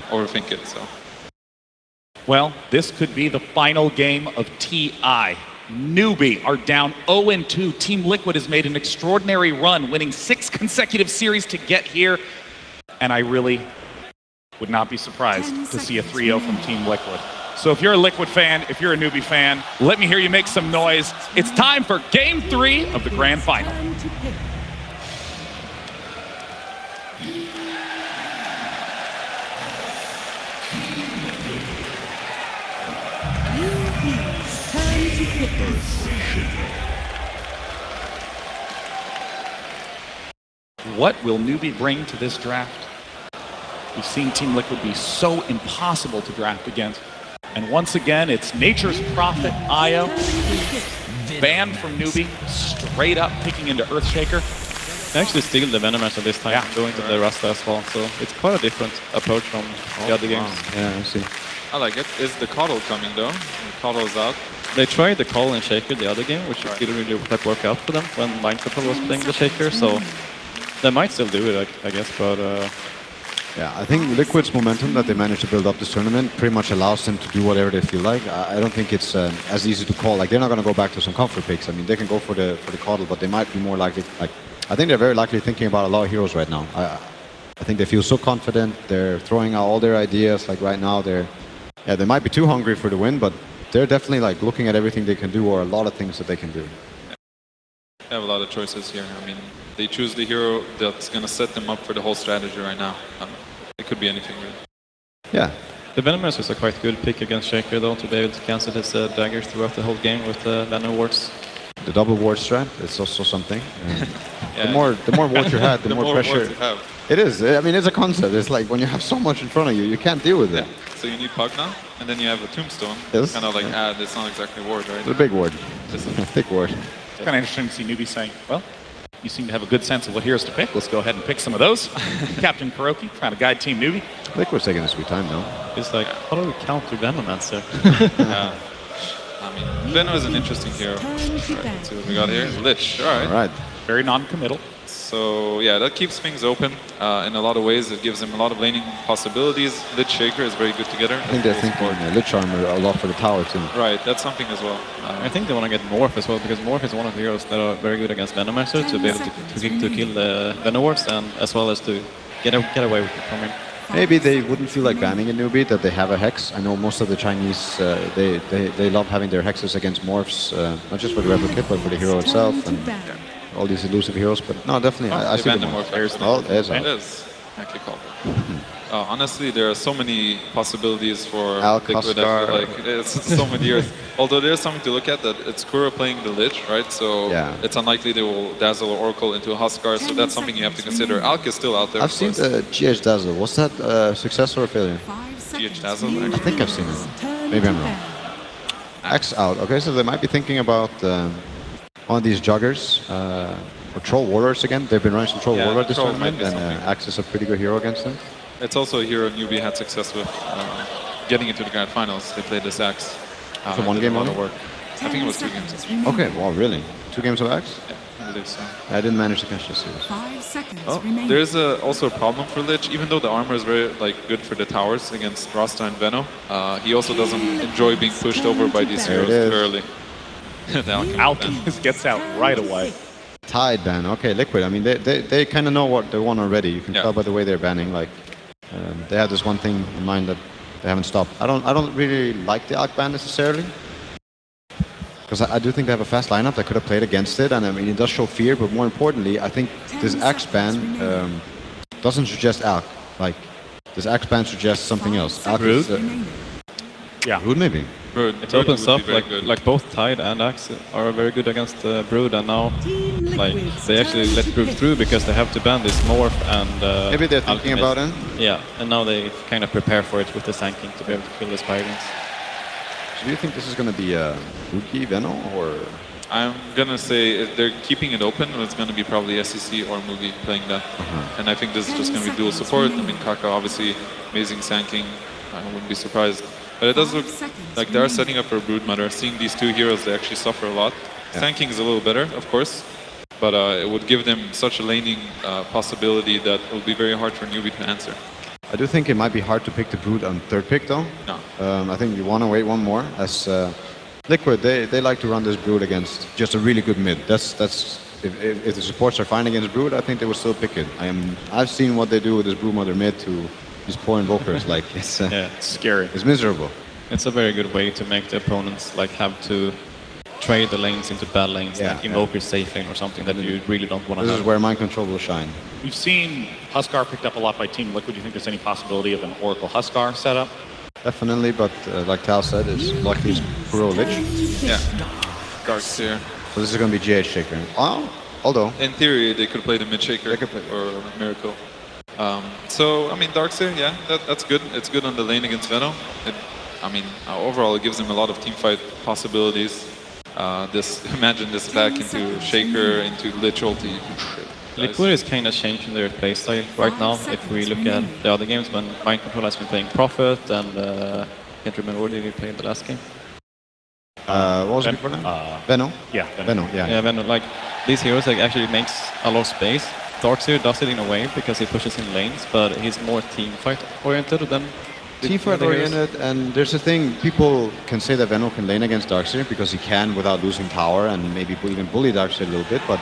overthink it. So. Well, this could be the final game of TI. NewBee are down 0-2. Team Liquid has made an extraordinary run, winning 6 consecutive series to get here. And I really would not be surprised to see a 3-0 from Team Liquid. So if you're a Liquid fan, if you're a NewBee fan, let me hear you make some noise. It's time for Game 3 of the Grand Final. What will NewBee bring to this draft? We've seen Team Liquid be so impossible to draft against. And once again, it's Nature's Prophet, Io, banned from NewBee, straight up picking into Earthshaker. They actually steal the Venomancer this time, going to the Rasta as well, so it's quite a different approach from the other games. Yeah, I see. I like it. Is the Coddle coming though? The Coddle's out. They tried the Call and Shaker the other game, which didn't really work out for them when Mindcontrol was playing the Shaker, so they might still do it, I guess, but... Yeah, I think Liquid's momentum that they managed to build up this tournament pretty much allows them to do whatever they feel like. I don't think it's as easy to call. Like, they're not going to go back to some comfort picks. I mean, they can go for the Coddle, but they might be more likely... Like, I think they're very likely thinking about a lot of heroes right now. I think they feel so confident. They're throwing out all their ideas. Like, right now, they might be too hungry for the win, but they're definitely like looking at everything they can do, or a lot of things that they can do. They have a lot of choices here. I mean, they choose the hero that's going to set them up for the whole strategy right now. It could be anything, really. Yeah. The Venomancer is a quite good pick against Shaker, though, to be able to cancel his daggers throughout the whole game with the Venom wards. The double ward strat is also something. Yeah. The more wards you have, the more pressure. You have. It is. I mean, it's a concept. It's like when you have so much in front of you, you can't deal with it. So you need Pug now, and then you have a Tombstone. Yes. Kind of like add. It's not exactly ward, right? It's a big ward. It's a thick ward. It's kind of interesting to see NewBee saying, well, you seem to have a good sense of what heroes to pick. Let's go ahead and pick some of those. Captain Kuroki trying to guide Team NewBee. Liquid's taking a sweet time, though. It's like, how do we counter Venomancer? Yeah. I mean, Venom is an interesting hero. Right, let's see what we got here. Lich, all right. Very non-committal. So, yeah, that keeps things open in a lot of ways. It gives them a lot of laning possibilities. Lich Shaker is very good together. I think they're thinking Lich Armor a lot for the tower, too. Right, that's something as well. I think they want to get Morph as well, because Morph is one of the heroes that are very good against Venomancer, to be able to kill the Venowards, and as well as to get away with it from him. Maybe they wouldn't feel like banning a NewBee, that they have a Hex. I know most of the Chinese, they love having their Hexes against Morphs, not just for the Replicate, but for the hero itself, and all these elusive heroes. But no, definitely, I see the Morph. There's it is. Actually called. Honestly, there are so many possibilities for Liquid. Like, it's so many years. Although there's something to look at, that it's Kuro playing the Lich, right? So it's unlikely they will dazzle or Oracle into a Huskar, so that's something you have to consider. Alk is still out there. I've seen the GH Dazzle. Was that a success or a failure? GH Dazzle? I think I've seen it. Maybe I'm wrong. X out. Okay, so they might be thinking about one of these Joggers. Or Troll Warlords again. They've been running some Troll Warlord this tournament, and Axe is a pretty good hero against them. It's also a hero NewBee had success with getting into the Grand Finals. They played this Axe. So one game only? I think it was 2 games. Okay, wow, really? 2 games of Axe? Yeah, I believe so. I didn't manage to catch this series. 5 seconds there's also a problem for Lich. Even though the armor is very good for the towers against Rasta and Veno, he also doesn't enjoy being pushed over by these heroes too early. Alchemist gets out right away. Tide ban. Okay, Liquid. I mean, they kind of know what they want already. You can tell by the way they're banning. Like, they have this one thing in mind that they haven't stopped. I don't really like the Alk ban necessarily, because I do think they have a fast lineup that could have played against it, and I mean, it does show fear. But more importantly, I think this Axe ban doesn't suggest Alk. Like, this Axe ban suggests something else. Alk is, Brood maybe. Brood. It opens up, like both Tide and Axe are very good against Brood, and now like they actually let Brood through because they have to ban this Morph and maybe they're thinking about it. Yeah, and now they kind of prepare for it with the Sanking to be able to kill the Spirings. So do you think this is going to be Rookie Veno, or? I'm gonna say if they're keeping it open, it's gonna be probably SEC or Movie playing that. And I think this is just gonna be dual support. I mean, Kaka obviously amazing Sanking. I wouldn't be surprised. But it does look like they are setting up for a Brood Mother. Seeing these 2 heroes, they actually suffer a lot. Sanking is a little better, of course, but it would give them such a laning possibility that it would be very hard for NewBee to answer. I do think it might be hard to pick the Brood on third pick, though. No. I think you want to wait one more. As Liquid, they like to run this Brood against just a really good mid. If the supports are fine against Brood, I think they will still pick it. I've seen what they do with this Broodmother mid to these poor invokers. Like it's scary. It's miserable. It's a very good way to make the opponents like have to trade the lanes into bad lanes, like invokers safe lane or something that you really don't want to have. This is where mind control will shine. We've seen Huskar picked up a lot by Team Liquid. Do you think there's any possibility of an Oracle Huskar setup? Definitely, but like Tal said, it's luckily it's Kuro Lich. Yeah. Darkseer. So this is going to be GH Shaker. Although in theory they could play the mid shaker or Miracle. So I mean Darkseer, yeah, that's good. It's good on the lane against Venom. Overall it gives them a lot of team fight possibilities. Imagine this back into Shaker, into Lich ulti. Liquid is kind of changing their playstyle right now. If we look at the other games, when Mind Control has been playing Prophet and can't remember what did he play in the last game. What was it before that? Venom? Yeah, Venom. Yeah, Venom. Like these heroes like actually makes a lot of space. Darkseer does it in a way because he pushes in lanes, but he's more team fight oriented than team fight oriented. And there's a thing, people can say that Venom can lane against Darkseer because he can without losing power and maybe even bully Darkseer a little bit, but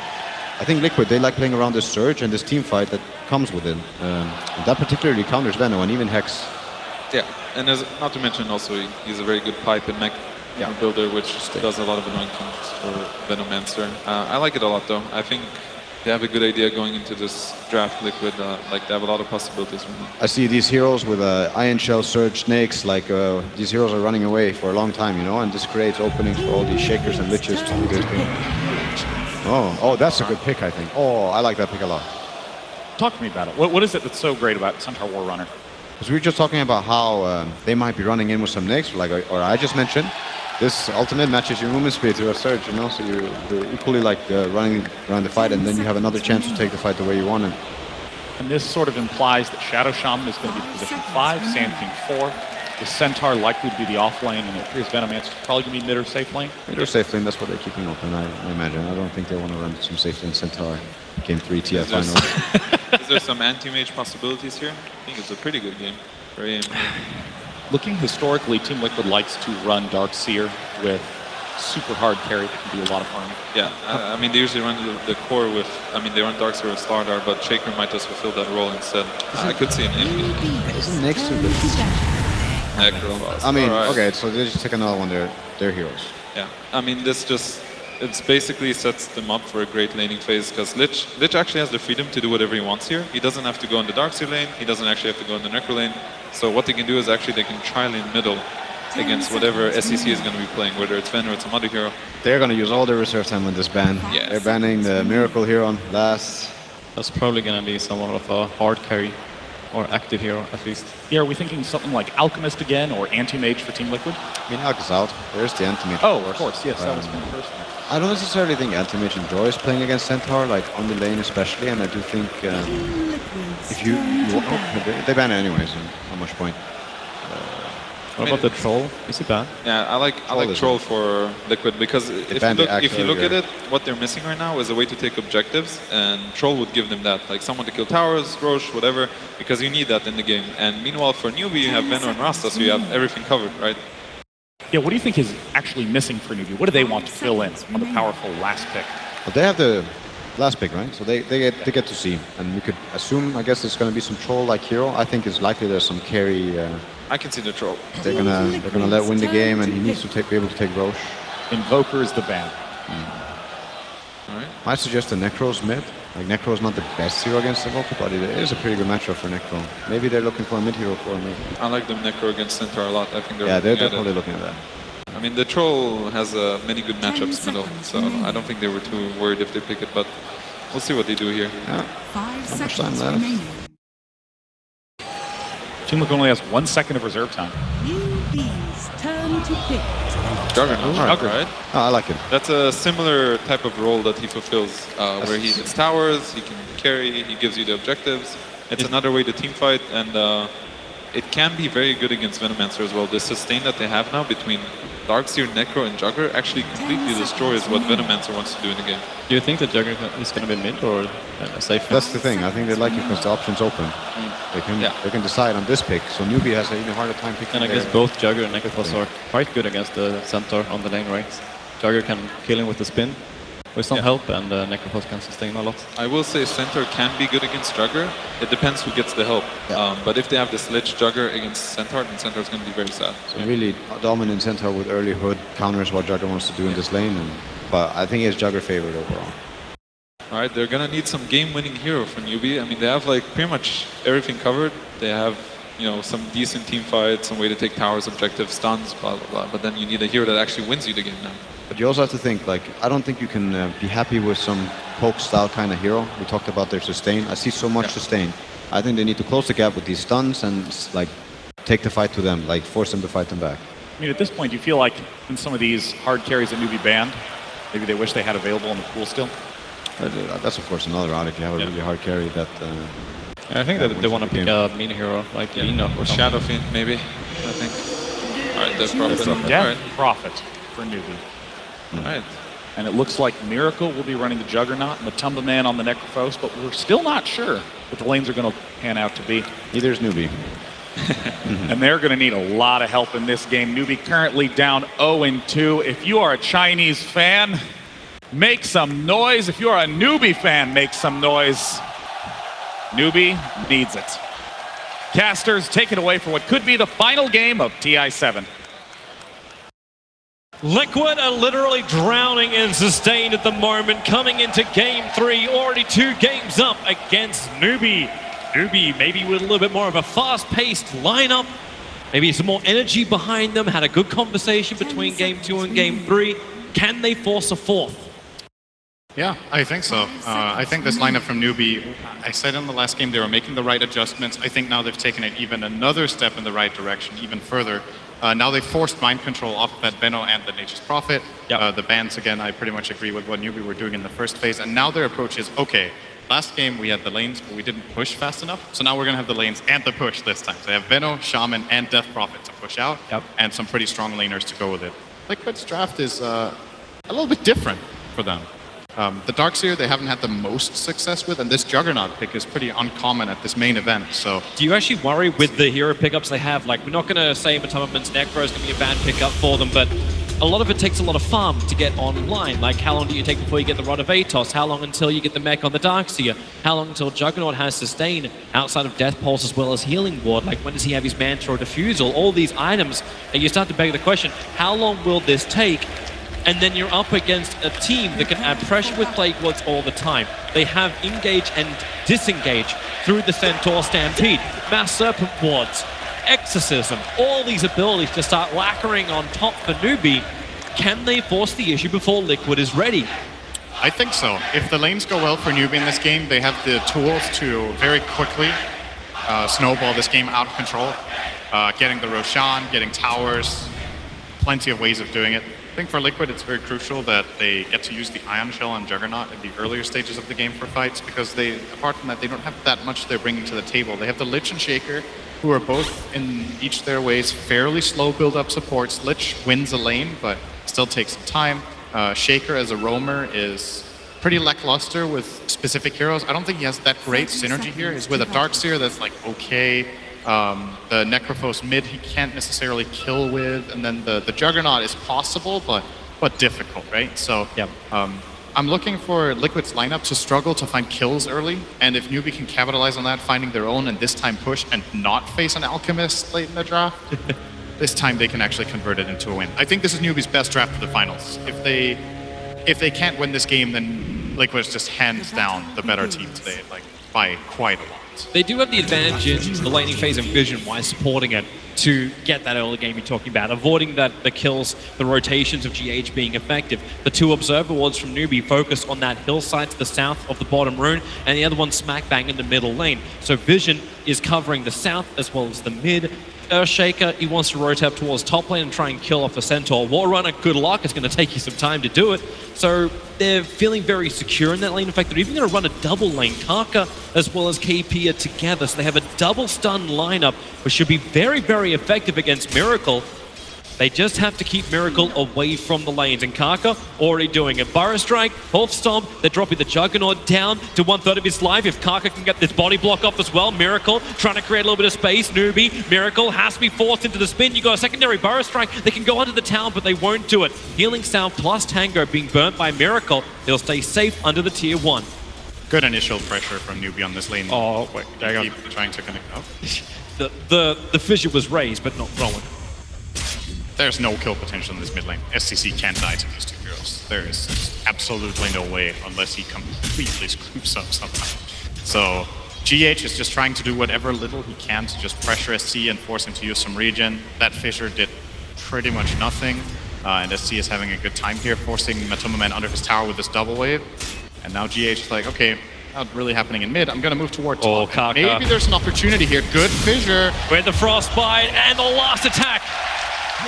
I think Liquid, they like playing around this surge and this team fight that comes with it. That particularly counters Venom and even Hex. Yeah, and not to mention also he's a very good pipe and mech builder, which does a lot of annoying things for Venomancer. I like it a lot though. I think they have a good idea going into this draft, Liquid. Like they have a lot of possibilities right now. I see these heroes with Iron Shell, Surge, Snakes, like these heroes are running away for a long time, you know, and this creates openings for all these Shakers and Liches to do this game. Oh, that's a good pick, I think. Oh, I like that pick a lot. Talk to me about it. What is it that's so great about Centaur War Runner? Because we were just talking about how they might be running in with some nicks, or I just mentioned, this ultimate matches your movement speed to a surge, you know, so you're equally like running around the fight, and then you have another chance to take the fight the way you want it. And this sort of implies that Shadow Shaman is going to be position 5, Sand King 4. The Centaur likely to be the off lane, and it appears Venomancer is probably going to be mid or safe lane. Mid or safe lane, that's what they're keeping open, I imagine. I don't think they want to run some safe lane Centaur Game 3 TF final. Is there some anti-mage possibilities here? I think it's a pretty good game. Very Looking historically, Team Liquid likes to run Darkseer with super hard carry that can do a lot of harm. Yeah, I mean, they usually run the core with, they run Darkseer with Stardar, but Shaker might just fulfill that role instead. I could see an Newbee. Isn't next to the... okay, so they just take another one, they're heroes. Yeah, I mean, it basically sets them up for a great laning phase, because Lich actually has the freedom to do whatever he wants here. He doesn't have to go in the Darkseer lane, he doesn't actually have to go in the Necro lane. So what they can do is actually they can tri-lane middle against whatever SEC is going to be playing, whether it's Ven or it's some other hero. They're going to use all their reserve time with this ban. Yes. They're banning the Miracle hero on last. That's probably going to be somewhat of a hard carry, or active hero at least. Yeah, are we thinking something like Alchemist again, or Anti-Mage for Team Liquid? I mean, Alk is out. There's the Anti-Mage. Oh, of course, yes, that was my first one. I don't necessarily think Anti-Mage enjoys playing against Centaur, like on the lane especially, and I do think if they ban it anyways, and how much point? What about the Troll? Is it bad? Yeah, I like Troll for Liquid, because if you look at it, what they're missing right now is a way to take objectives, and Troll would give them that, like someone to kill towers, Roche, whatever, because you need that in the game. And meanwhile, for Newbee, you have Venor and Rasta, so you have everything covered, right? Yeah, what do you think is actually missing for Newbee? What do they want to fill in on the powerful last pick? Well, they have the last pick, right? So they get to see, and we could assume, I guess, it's going to be some Troll-like hero. I think it's likely there's some carry. I can see the Troll. They're gonna let win the game, and he needs to be able to take Roche. Invoker is the ban. All right. I suggest the Necro's mid. Like Necro is not the best hero against Invoker, but it is a pretty good matchup for Necro. Maybe they're looking for a mid hero for him. I like the Necro against Centaur a lot. I think they're definitely looking at that. I mean, the Troll has many good matchups middle, so I don't think they were too worried if they pick it, but we'll see what they do here. Yeah. Not much time left. Team Liquid only has 1 second of reserve time. Newbee's turn to pick. Right. Oh, I like it. That's a similar type of role that he fulfills, where he hits towers, he can carry, he gives you the objectives. It's another way to team fight, and it can be very good against Venomancer as well. The sustain that they have now between Darkseer, Necro, and Jugger actually completely destroys what Venomancer wants to do in the game. Do you think that Jugger is going to be mid or safe? That's the thing. I think they like it because the option's open. They can decide on this pick. So Newbee has an even harder time picking. And I guess both Jugger and Necrophos are quite good against the Centaur on the lane, right? Jugger can kill him with the spin with some help, and Necrophos can sustain a lot. I will say Centaur can be good against Jugger. It depends who gets the help. But if they have this Lich Jugger against Centaur, then Centaur is going to be very sad. So really dominant Centaur with early hood counters what Jugger wants to do in this lane. But I think it's Jugger favored overall. All right, they're going to need some game-winning hero for Newbee. I mean, they have like pretty much everything covered. They have, you know, some decent team fights, some way to take towers, objectives, stuns, blah, blah, blah. But then you need a hero that actually wins you the game now. But you also have to think, like, I don't think you can be happy with some poke-style kind of hero. We talked about their sustain. I see so much sustain. I think they need to close the gap with these stuns and, like, take the fight to them, like, force them to fight them back. I mean, at this point, do you feel like in some of these hard carries that Newbee banned, maybe they wish they had available in the pool still? That's, of course, another route if you have a really hard carry that... I think that they want to pick a mini hero like Lina or Shadow Fiend, maybe, I think. All right, Death Prophet. Death Prophet for Newbee. All right. And it looks like Miracle will be running the Juggernaut and the Tumba Man on the Necrophos, but we're still not sure what the lanes are going to pan out to be. Neither is Newbee. And they're going to need a lot of help in this game. Newbee currently down 0-2. If you are a Chinese fan, make some noise. If you are a Newbee fan, make some noise. Newbee needs it. Casters take it away for what could be the final game of TI7. Liquid are literally drowning in sustain at the moment, coming into game 3, already 2 games up against Newbee. Newbee maybe with a little bit more of a fast-paced lineup, maybe some more energy behind them, had a good conversation between game 2 and game 3. Can they force a fourth? Yeah, I think so. I think this lineup from Newbee, I said in the last game they were making the right adjustments. I think now they've taken it even another step in the right direction, even further. Now they forced mind control off of that Veno and the Nature's Prophet. The bans, again, I pretty much agree with what Newbee were doing in the first phase. And now their approach is, okay, last game we had the lanes, but we didn't push fast enough. So now we're going to have the lanes and the push this time. So they have Veno, Shaman, and Death Prophet to push out, and some pretty strong laners to go with it. Liquid's draft is a little bit different for them. The Darkseer they haven't had the most success with, and this Juggernaut pick is pretty uncommon at this main event, so... Do you actually worry with the hero pickups they have? Like, we're not going to say Matumbaman's Necro is going to be a bad pickup for them, but a lot of it takes a lot of farm to get online. Like, how long do you take before you get the Rod of Atos? How long until you get the mech on the Darkseer? How long until Juggernaut has sustain outside of Death Pulse as well as Healing Ward? Like, when does he have his Mantra or Diffusal? All these items, and you start to beg the question, how long will this take? And then you're up against a team that can add pressure with Plague Wards all the time. They have engage and disengage through the Centaur Stampede, Mass Serpent Wards, Exorcism, all these abilities to start lacquering on top for Newbee. Can they force the issue before Liquid is ready? I think so. If the lanes go well for Newbee in this game, they have the tools to very quickly snowball this game out of control. Getting the Roshan, getting towers, plenty of ways of doing it. I think for Liquid, it's very crucial that they get to use the Ion Shell on Juggernaut in the earlier stages of the game for fights, because they, apart from that, they don't have that much they're bringing to the table. They have the Lich and Shaker, who are both, in each their ways, fairly slow build-up supports. Lich wins a lane, but still takes some time. Shaker, as a roamer, is pretty lackluster with specific heroes. I don't think he has that great synergy here. He's with a Darkseer that's like, okay. The Necrophos mid he can't necessarily kill with, and then the Juggernaut is possible, but difficult, right? So I'm looking for Liquid's lineup to struggle to find kills early, and if Newbee can capitalize on that, finding their own and this time push and not face an Alchemist late in the draft, this time they can actually convert it into a win. I think this is Newbee's best draft of the finals. If they can't win this game, then Liquid's just hands down the better team today, like by quite a lot. They do have the advantage in the laning phase and vision while supporting it to get that early game you're talking about, avoiding the kills, the rotations of GH being effective. The 2 Observer Wards from Newbee focus on that hillside to the south of the bottom rune, and the other one smack bang in the middle lane. So vision is covering the south as well as the mid. Earthshaker, he wants to rotate up towards top lane and try and kill off the Centaur. Warrunner, good luck, it's going to take you some time to do it. So they're feeling very secure in that lane. In fact, they're even going to run a double lane, Karka as well as KP here together. So they have a double stun lineup, which should be very, very effective against Miracle. They just have to keep Miracle away from the lanes, and Kaka already doing it. Burrow Strike, Wolf Stomp, they're dropping the Juggernaut down to 1/3 of his life. If Kaka can get this body block off as well, Miracle trying to create a little bit of space. Newbee, Miracle has to be forced into the spin. You got a secondary Burrow Strike. They can go under the tower, but they won't do it. Healing Sound plus Tango being burnt by Miracle. They'll stay safe under the tier 1. Good initial pressure from Newbee on this lane. Oh, wait, Keep trying to connect up. The fissure was raised, but not thrown. There's no kill potential in this mid lane. SCC can't die to these two heroes. There is absolutely no way unless he completely scoops up somehow. So GH is just trying to do whatever little he can to just pressure SC and force him to use some regen. That fissure did pretty much nothing. And SC is having a good time here, forcing Matomaman under his tower with this double wave. And now GH is like, okay, not really happening in mid. I'm going to move toward top. Kaka. Maybe there's an opportunity here. Good fissure. With the frostbite and the last attack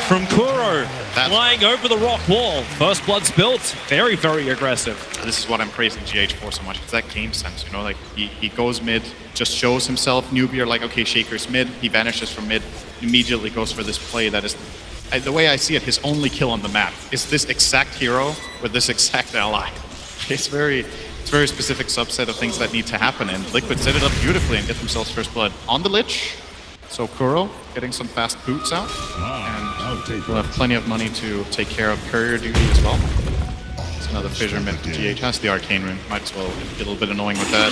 from Kuro, flying over the rock wall. First blood spilt. Very, very aggressive. This is what I'm praising GH for so much. It's that game sense, you know, like he goes mid, just shows himself. Newbee are like, okay, Shaker's mid. He vanishes from mid, immediately goes for this play that is, the way I see it, his only kill on the map is this exact hero with this exact ally. It's very specific subset of things that need to happen, and Liquid set it up beautifully and get themselves first blood on the Lich. So Kuro getting some fast boots out, and we'll have plenty of money to take care of courier duty as well. It's another fissure mid. GH has the Arcane Rune, might as well get a little bit annoying with that.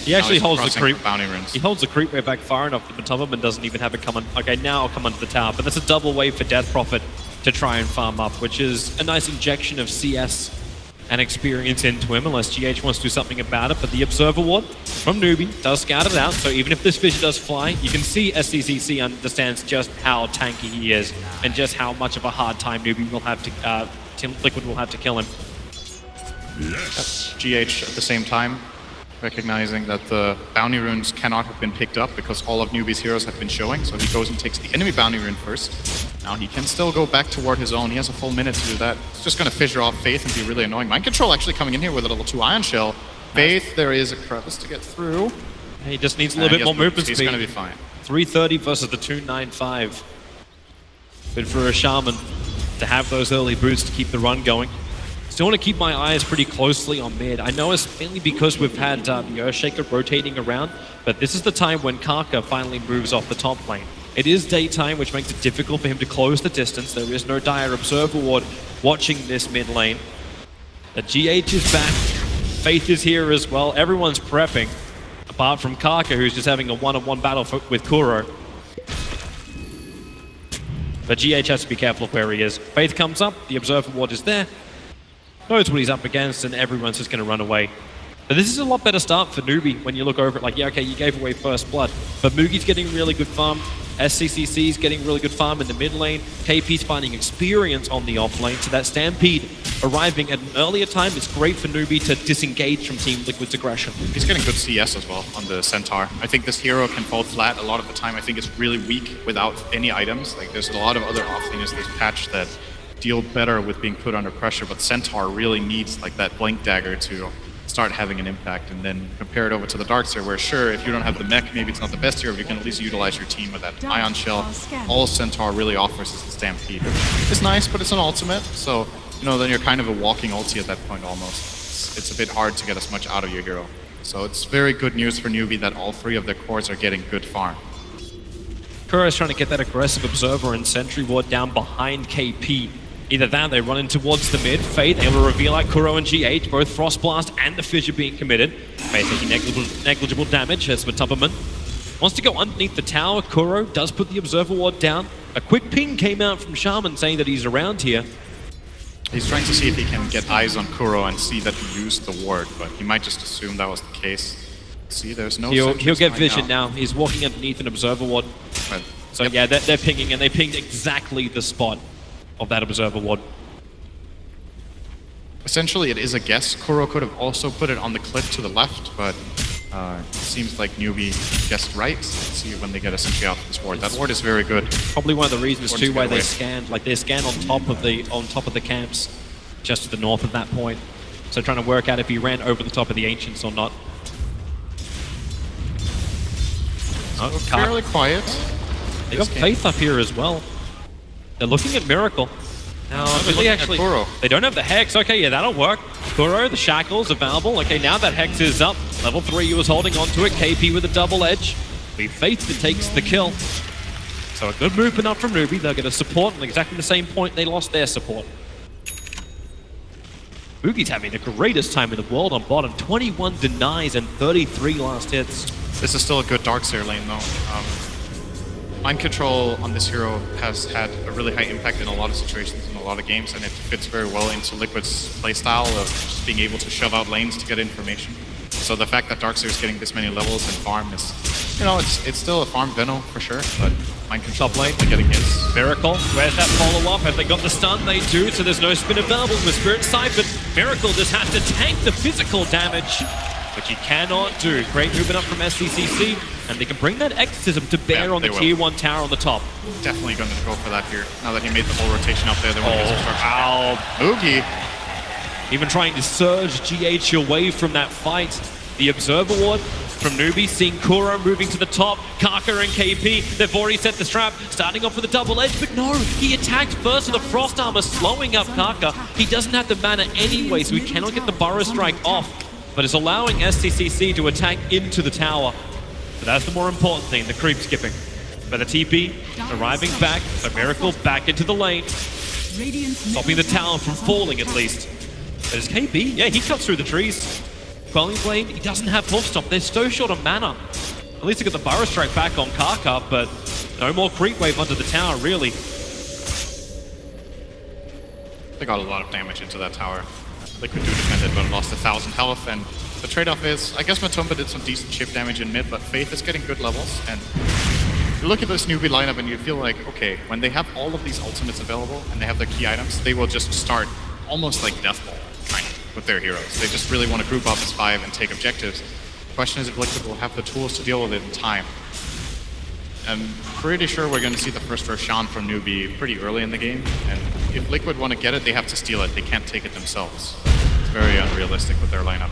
He actually holds the creep. Bounty runes. He holds the creep wave back far enough that Matomaman doesn't even have it come on. Okay, now I'll come onto the tower, but that's a double wave for Death Prophet to try and farm up, which is a nice injection of CS and experience into him, unless GH wants to do something about it. But the Observer Ward from Newbee does scout it out, so even if this fissure does fly, you can see SCCC understands just how tanky he is and just how much of a hard time Newbee will have to, Liquid will have to kill him. Yes. GH at the same time, recognizing that the bounty runes cannot have been picked up because all of Newbee's heroes have been showing, so he goes and takes the enemy bounty rune first. Now he can still go back toward his own. He has a full minute to do that. It's just going to fissure off Faith and be really annoying. Mind Control actually coming in here with a level 2 Ion Shell. Faith, there is a crevice to get through. He just needs a little bit more movement speed. He's going to be fine. 330 versus the 295. Good for a Shaman to have those early boots to keep the run going. Still want to keep my eyes pretty closely on mid. I know it's mainly because we've had the Earthshaker rotating around, but this is the time when Kaka finally moves off the top lane. It is daytime, which makes it difficult for him to close the distance. There is no dire Observer Ward watching this mid lane. The GH is back. Faith is here as well. Everyone's prepping, apart from Kaka, who's just having a one-on-one battle with Kuro. But GH has to be careful of where he is. Faith comes up, the Observer Ward is there, knows what he's up against, and everyone's just going to run away. But this is a lot better start for Newbee when you look over it like, yeah, okay, you gave away first blood. But Mugi's getting really good farm. SCCC's getting really good farm in the mid lane. KP's finding experience on the off lane. So that Stampede arriving at an earlier time is great for Newbee to disengage from Team Liquid's aggression. He's getting good CS as well on the Centaur. I think this hero can fall flat a lot of the time. I think it's really weak without any items. Like there's a lot of other off-laners this patch that deal better with being put under pressure, but Centaur really needs like that Blink Dagger to start having an impact, and then compare it over to the Darkseer, where sure, if you don't have the mech, maybe it's not the best hero, but you can at least utilize your team with that Ion Shell. All Centaur really offers is the Stampede. It's nice, but it's an ultimate, so you know, then you're kind of a walking ulti at that point almost. It's a bit hard to get as much out of your hero. So it's very good news for Newbee that all three of their cores are getting good farm. Kuro's trying to get that aggressive Observer and Sentry Ward down behind KP. Either that, they run in towards the mid. Faith able to reveal like Kuro and GH, both Frost Blast and the Fissure being committed. Faith taking negligible damage as Tupperman wants to go underneath the tower. Kuro does put the Observer Ward down. A quick ping came out from Shaman saying that he's around here. He's trying to see if he can get eyes on Kuro and see that he used the ward, but he might just assume that was the case. See, there's no He'll get vision now. He's walking underneath an Observer Ward. Right. So yeah, they're pinging, and they pinged exactly the spot of that Observer Ward. Essentially, it is a guess. Kuro could have also put it on the cliff to the left, but it seems like Newbee guessed right. Let's see when they get a sentry out of this ward. That ward is very good. Probably one of the reasons too why they scanned. Like they scanned on top of the camps, just to the north of that point. So trying to work out if he ran over the top of the Ancients or not. Fairly quiet. They got Faith up here as well. They're looking at Miracle. Now, they don't have the Hex. Okay, yeah, that'll work. Kuro, the Shackles available. Okay, now that Hex is up. Level 3, he was holding onto it. KP with a double edge. Be Faith that takes the kill. So a good movement up from Newbee. They'll get a support on exactly the same point they lost their support. Boogie's having the greatest time in the world on bottom. 21 denies and 33 last hits. This is still a good Darkseer lane, though. Mind control on this hero has had a really high impact in a lot of situations in a lot of games, and it fits very well into Liquid's playstyle of just being able to shove out lanes to get information. So the fact that Darkseer is getting this many levels and farm is, you know, it's still a farm Veno for sure, but mind control lane getting hits. Miracle, where's that follow-up? Have they got the stun? They do, so there's no spin available with Spirit Siphon. Miracle just has to tank the physical damage, which he cannot do. Great movement up from SCCC, and they can bring that Exorcism to bear on the Tier 1 tower on the top. Definitely going to go for that here. Now that he made the whole rotation up there, they want to start. Boogie. Even trying to surge GH away from that fight. The Observer Ward from Newbee, seeing Kuro moving to the top. Kaka and KP, they've already set the trap, starting off with a double edge, but no, he attacked first with the Frost Armor, slowing up Kaka. He doesn't have the mana anyway, so he cannot get the Burrow Strike off, but it's allowing SCCC to attack into the tower. But that's the more important thing, the creep skipping. But the TP arriving back, so Miracle back into the lane, stopping the tower from falling at least. There's KP, yeah, he cuts through the trees. Quelling Blade, he doesn't have full stop, they're so short of mana. At least they got the Burrow Strike back on Kaka, but no more creep wave under the tower, really. They got a lot of damage into that tower. Liquid do defend it, but lost 1,000 health, and the trade-off is, I guess Matumba did some decent chip damage in mid, but Faith is getting good levels, and you look at this Newbee lineup and you feel like, okay, when they have all of these ultimates available and they have their key items, they will just start almost like Death Ball, kind of, with their heroes. They just really want to group up as 5 and take objectives. The question is if Liquid will have the tools to deal with it in time. I'm pretty sure we're going to see the first Roshan from Newbee pretty early in the game, and if Liquid want to get it, they have to steal it. They can't take it themselves. It's very unrealistic with their lineup.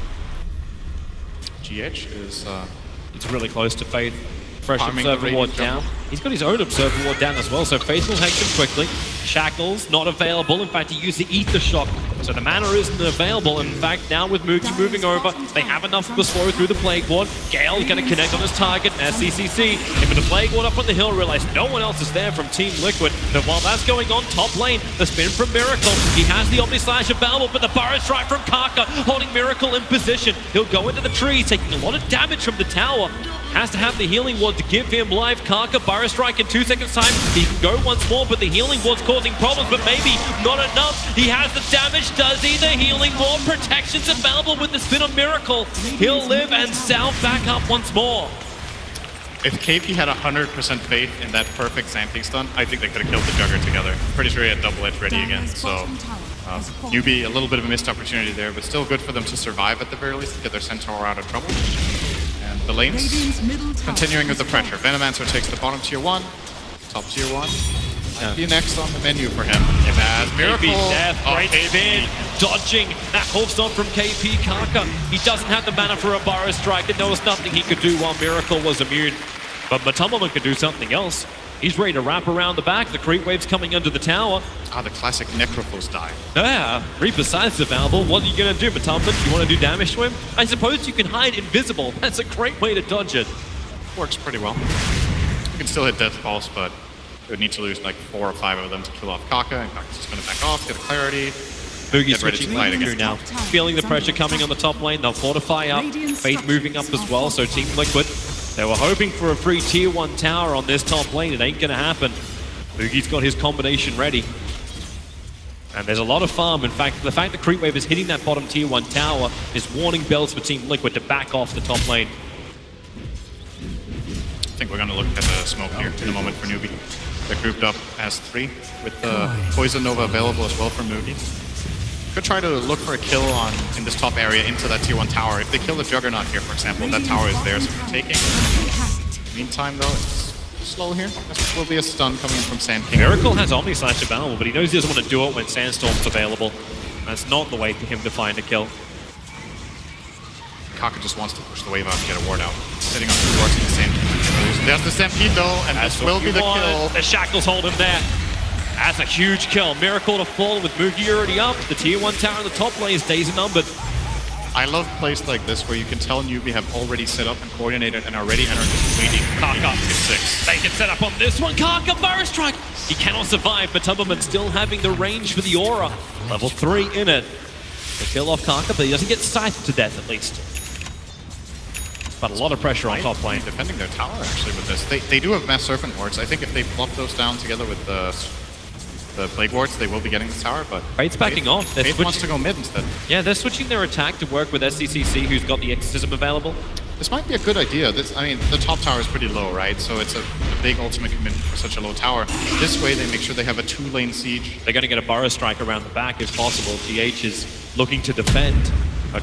GH is... it's really close to Faith. Fresh Observer Ward down. He's got his own Observer Ward down as well, so Faith will hex him quickly. Shackles, not available. In fact, he used the Ether Shock, so the mana isn't available. In fact, now with Moogie moving over, they have enough to slow through the Plague Ward. Gale's going to connect on his target, SCCC. And with the Plague Ward up on the hill, realize no one else is there from Team Liquid. But while that's going on, top lane, the spin from Miracle. He has the Omni Slash available, but the Burrow Strike from Kaka, holding Miracle in position. He'll go into the trees, taking a lot of damage from the tower. Has to have the Healing Ward to give him life. Kaka, Burrow Strike in 2 seconds time. He can go once more, but the Healing Ward's causing problems, but maybe not enough. He has the damage, does he? The Healing Ward protection's available with the spin of Miracle. He'll live and sound back up once more. If KP had 100% faith in that perfect Zamping stun, I think they could have killed the Jugger together. Pretty sure he had double edge ready again, so Newbee, a little bit of a missed opportunity there, but still good for them to survive at the very least, to get their Centaur out of trouble. And the lanes continuing with the pressure. Venomancer takes the bottom tier 1, top tier 1. Might be next on the menu for him. As Miracle, great spin, dodging that hold stop from KP Kaka. He doesn't have the mana for a Burrow Strike, and there was nothing he could do while Miracle was immune. But Matumba could do something else. He's ready to wrap around the back. The creep wave's coming under the tower. The classic Necrophos dive. Yeah, Reaper Side's available. What are you going to do, Matumba? You want to do damage to him? I suppose you can hide invisible. That's a great way to dodge it. Works pretty well. You can still hit Death Pulse, but you would need to lose like 4 or 5 of them to kill off Kaka, and Kaka's just going to back off, get a clarity. Boogie's switching through now. Feeling the pressure coming on the top lane. They'll fortify up. Faith moving up as well, so Team Liquid, they were hoping for a free tier 1 tower on this top lane. It ain't going to happen. Boogie's got his combination ready. And there's a lot of farm. In fact, the fact that Creep Wave is hitting that bottom tier 1 tower is warning bells for Team Liquid to back off the top lane. I think we're going to look at the smoke here in a moment for Newbee. They're grouped up as 3 with the Poison Nova available as well from Newbee. Could try to look for a kill in this top area into that tier 1 tower. If they kill the Juggernaut here, for example, that tower is theirs for taking. Meantime, though, it's slow here. This will be a stun coming from Sand King. Miracle has Omni Slash available, but he knows he doesn't want to do it when Sandstorm's available. That's not the way for him to find a kill. Kaka just wants to push the wave out and get a ward out. Sitting on 2 wards in the Sand King. There's the Stampede though, and this will be the kill. The shackles hold him there. That's a huge kill. Miracle to fall with Moogie already up. The tier 1 tower in the top lane is days numbered. I love plays like this where you can tell Newbee have already set up and coordinated and are ready and are just waiting. Kaka is 6. They can set up on this one. Kaka Burrow Strike. He cannot survive, but Tumberman still having the range for the aura. Level 3 in it. The kill off Kaka, but he doesn't get scythed to death at least. But a lot of pressure on top lane. Defending their tower actually with this. They do have Mass Serpent wards. I think if they plop those down together with the Plague wards, they will be getting this tower, but Fate's backing off. Fate wants to go mid instead. Yeah, they're switching their attack to work with SCCC, who's got the Exorcism available. This might be a good idea. I mean, the top tower is pretty low, right? So it's a big ultimate commitment for such a low tower. This way, they make sure they have a 2-lane siege. They're going to get a Burrow Strike around the back if possible. GH is looking to defend.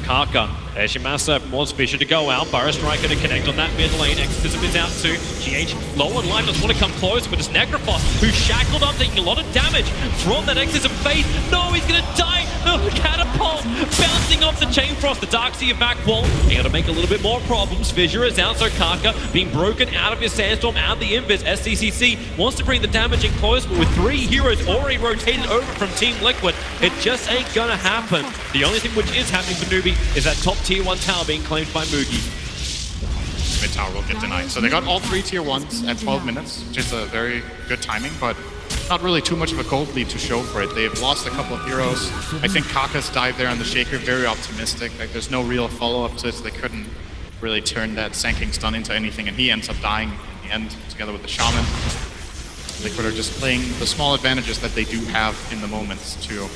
Kaka, there's your Master was Fisher to go out. Burrow Strike going to connect on that mid lane. Exorcism is out too. GH low on life, doesn't want to come close, but it's Necrophos who's shackled up, taking a lot of damage from that Exorcism Fate. No, he's going to die. Oh, Catapult bouncing off the Chain Frost. The Darkseer back wall. He got to make a little bit more problems. Fissure is out, so Kaka being broken out of his Sandstorm, out of the Invis. SCCC wants to bring the damage in close, but with 3 heroes already rotated over from Team Liquid, it just ain't going to happen. The only thing which is happening for Newbee is that top tier 1 tower being claimed by Moogie. Mid tower will get denied. So they got all 3 tier 1s at 12 minutes, which is a very good timing, but not really too much of a gold lead to show for it. They've lost a couple of heroes. I think Kaka's dive there on the Shaker, very optimistic. Like there's no real follow-up to it, so they couldn't really turn that Sanking Stun into anything, and he ends up dying in the end together with the Shaman. Liquid are just playing the small advantages that they do have in the moments to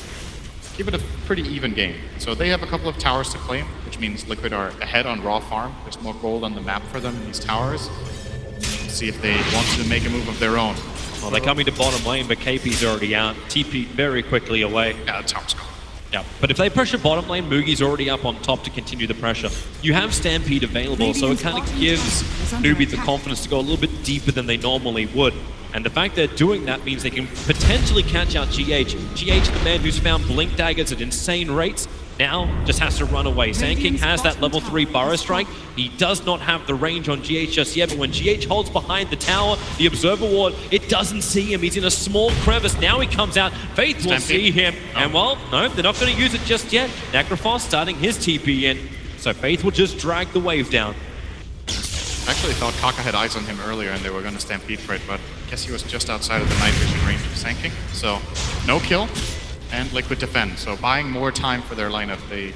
give it a pretty even game. So they have a couple of towers to claim, which means Liquid are ahead on raw farm. There's more gold on the map for them in these towers. Let's see if they want to make a move of their own. Well, they're coming to bottom lane, but KP's already out. TP very quickly away. Yeah, the tower's gone. Yeah, but if they pressure bottom lane, Moogie's already up on top to continue the pressure. You have Stampede available, so it kind of gives Newbee the confidence to go a little bit deeper than they normally would. And the fact they're doing that means they can potentially catch out GH. GH, the man who's found Blink Daggers at insane rates, now just has to run away. Sandking has that level 3 Burrow Strike. He does not have the range on GH just yet, but when GH holds behind the tower, the Observer Ward, it doesn't see him. He's in a small crevice. Now he comes out. Faith will see him. And well, no, they're not going to use it just yet. Necrophos starting his TP in. So Faith will just drag the wave down. I actually thought Kaka had eyes on him earlier and they were going to stampede for it, but I guess he was just outside of the night vision range of Sanking. So no kill and Liquid defend. So buying more time for their lineup. They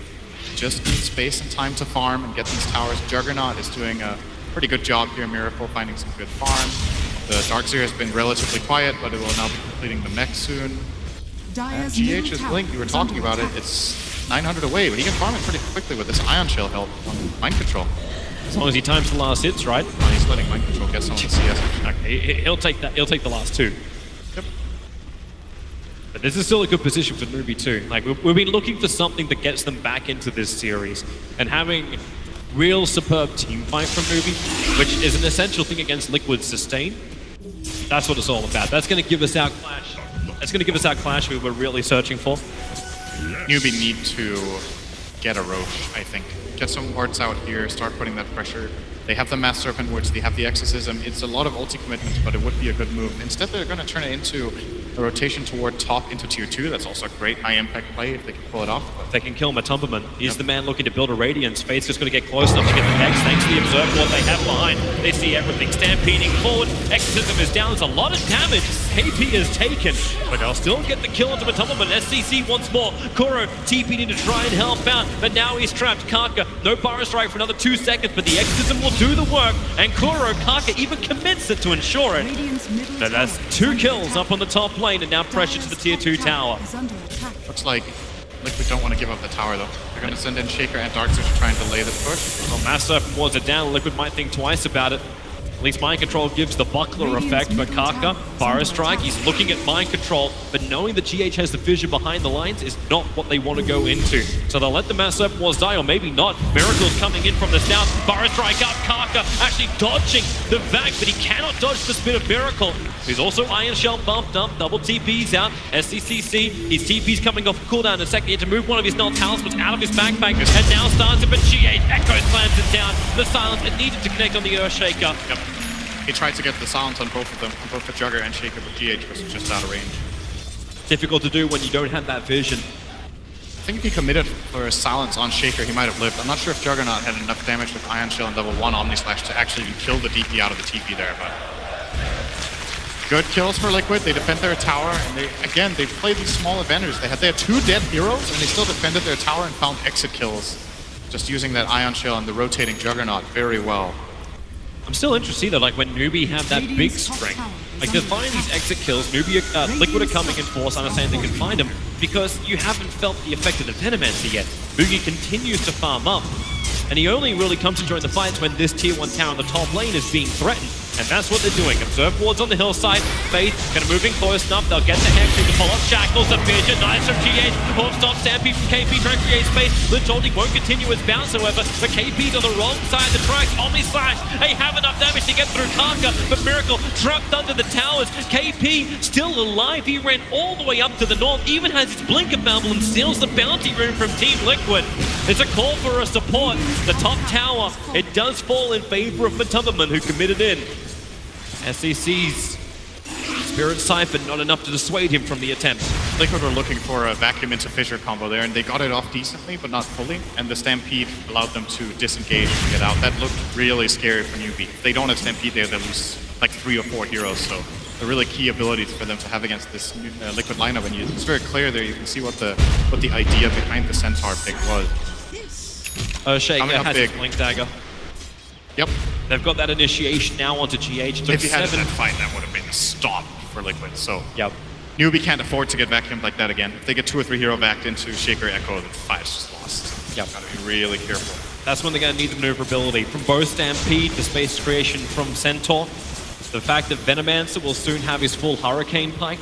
just need space and time to farm and get these towers. Juggernaut is doing a pretty good job here. Miracle finding some good farm. The Darkseer has been relatively quiet, but it will now be completing the mech soon. GH's Blink, you were talking about it, it's 900 away, but he can farm it pretty quickly with this Ion Shell help on Mind Control. As long as he times the last hits, right? Oh, he's letting Mind Control get some of the CS. Okay, he'll take that. He'll take the last 2. Yep. But this is still a good position for Newbee too. Like we've been looking for something that gets them back into this series, and having real superb team fight from Newbee, which is an essential thing against Liquid's sustain. That's what it's all about. That's going to give us our clash. That's going to give us our clash we were really searching for. Newbee need to get a Roche, I think. Get some wards out here, start putting that pressure. They have the Mass Serpent wards, they have the Exorcism. It's a lot of ulti commitment, but it would be a good move. Instead, they're going to turn it into a rotation toward top into tier 2. That's also a great high impact play if they can pull it off. If they can kill Matumberman. He's the man looking to build a Radiance. Fate's just going to get close enough to get the Hex thanks to the Observer what they have behind. They see everything stampeding forward. Exorcism is down. There's a lot of damage. KP is taken, but they'll still get the kill into Matumberman. SCC once more. Kuro TP'd in to try and help out, but now he's trapped. Kaka, no Burrow Strike for another 2 seconds, but the Exorcism will do the work, and Kuro, Kaka even commits it to ensure it. So that's 2 kills up on the top lane, and now pressure to the tier 2 tower. Looks like Liquid don't want to give up the tower though. They're going to send in Shaker and Darkseer to try and delay the push. Well, Mass Serpent wards it down. Liquid might think twice about it. At least Mind Control gives the buckler effect, but Kaka, Burrow Strike, he's looking at Mind Control, but knowing that GH has the vision behind the lines is not what they want to go into. So they'll let the Mass Serpent Wars die, or maybe not. Miracle's coming in from the south. Burrow Strike up, Kaka actually dodging the vac, but he cannot dodge the spin of Miracle. He's also Iron Shell bumped up, double TP's out. SCCC, his TP's coming off cooldown in a second. He had to move one of his null talismans out of his backpack, and now starts it, but GH Echo slams it down. The silence, it needed to connect on the Earthshaker. Yep. he tried to get the silence on both of them, on both the Jugger and Shaker, but GH was just out of range. Difficult to do when you don't have that vision. I think if he committed for a silence on Shaker, he might have lived. I'm not sure if Juggernaut had enough damage with Ion Shell and level 1 Omni Slash to actually even kill the DP out of the TP there, but good kills for Liquid. They defend their tower, and they played these small advantages. They had 2 dead heroes, and they still defended their tower and found exit kills, just using that Ion Shell and the rotating Juggernaut very well. I'm still interested though, like when Newbee have that big strength. Like they're finding these exit kills, Liquid are coming in force, understanding they can find them, because you haven't felt the effect of the Venomancer yet. Boogie continues to farm up, and he only really comes to join the fights when this tier 1 tower in the top lane is being threatened. And that's what they're doing. Observe wards on the hillside. Faith kind of moving close enough. They'll get the Hex to follow up Shackles. A vision. Nice from GH. Home stop Stampede from KP. Trying to create space. Lynch holding won't continue his bounce, however. But KP's on the wrong side of the tracks. Omni Slash. They have enough damage to get through Karka. But Miracle trapped under the towers. KP still alive. He ran all the way up to the north. Even has his Blinker Bubble and steals the bounty rune from Team Liquid. It's a call for a support. The top tower, it does fall in favor of Matumberman, who committed in. SEC's Spirit Siphon, not enough to dissuade him from the attempt. Liquid were looking for a Vacuum into Fissure combo there, and they got it off decently, but not fully. And the Stampede allowed them to disengage and get out. That looked really scary for Newbee. If they don't have Stampede there, they lose like 3 or 4 heroes. So a really key ability for them to have against this Liquid lineup. And it's very clear there. You can see what the idea behind the Centaur pick was. Shaker has his Blink Dagger. Yep. They've got that initiation now onto GH. If he had that fight, that would have been a stomp for Liquid. So yep. Newbee can't afford to get vacuumed like that again. If they get 2 or 3 hero backed into Shaker Echo, the fight's just lost. Yep. Gotta be really careful. That's when they're gonna need the maneuverability from both Stampede, the space creation from Centaur, the fact that Venomancer will soon have his full Hurricane Pike.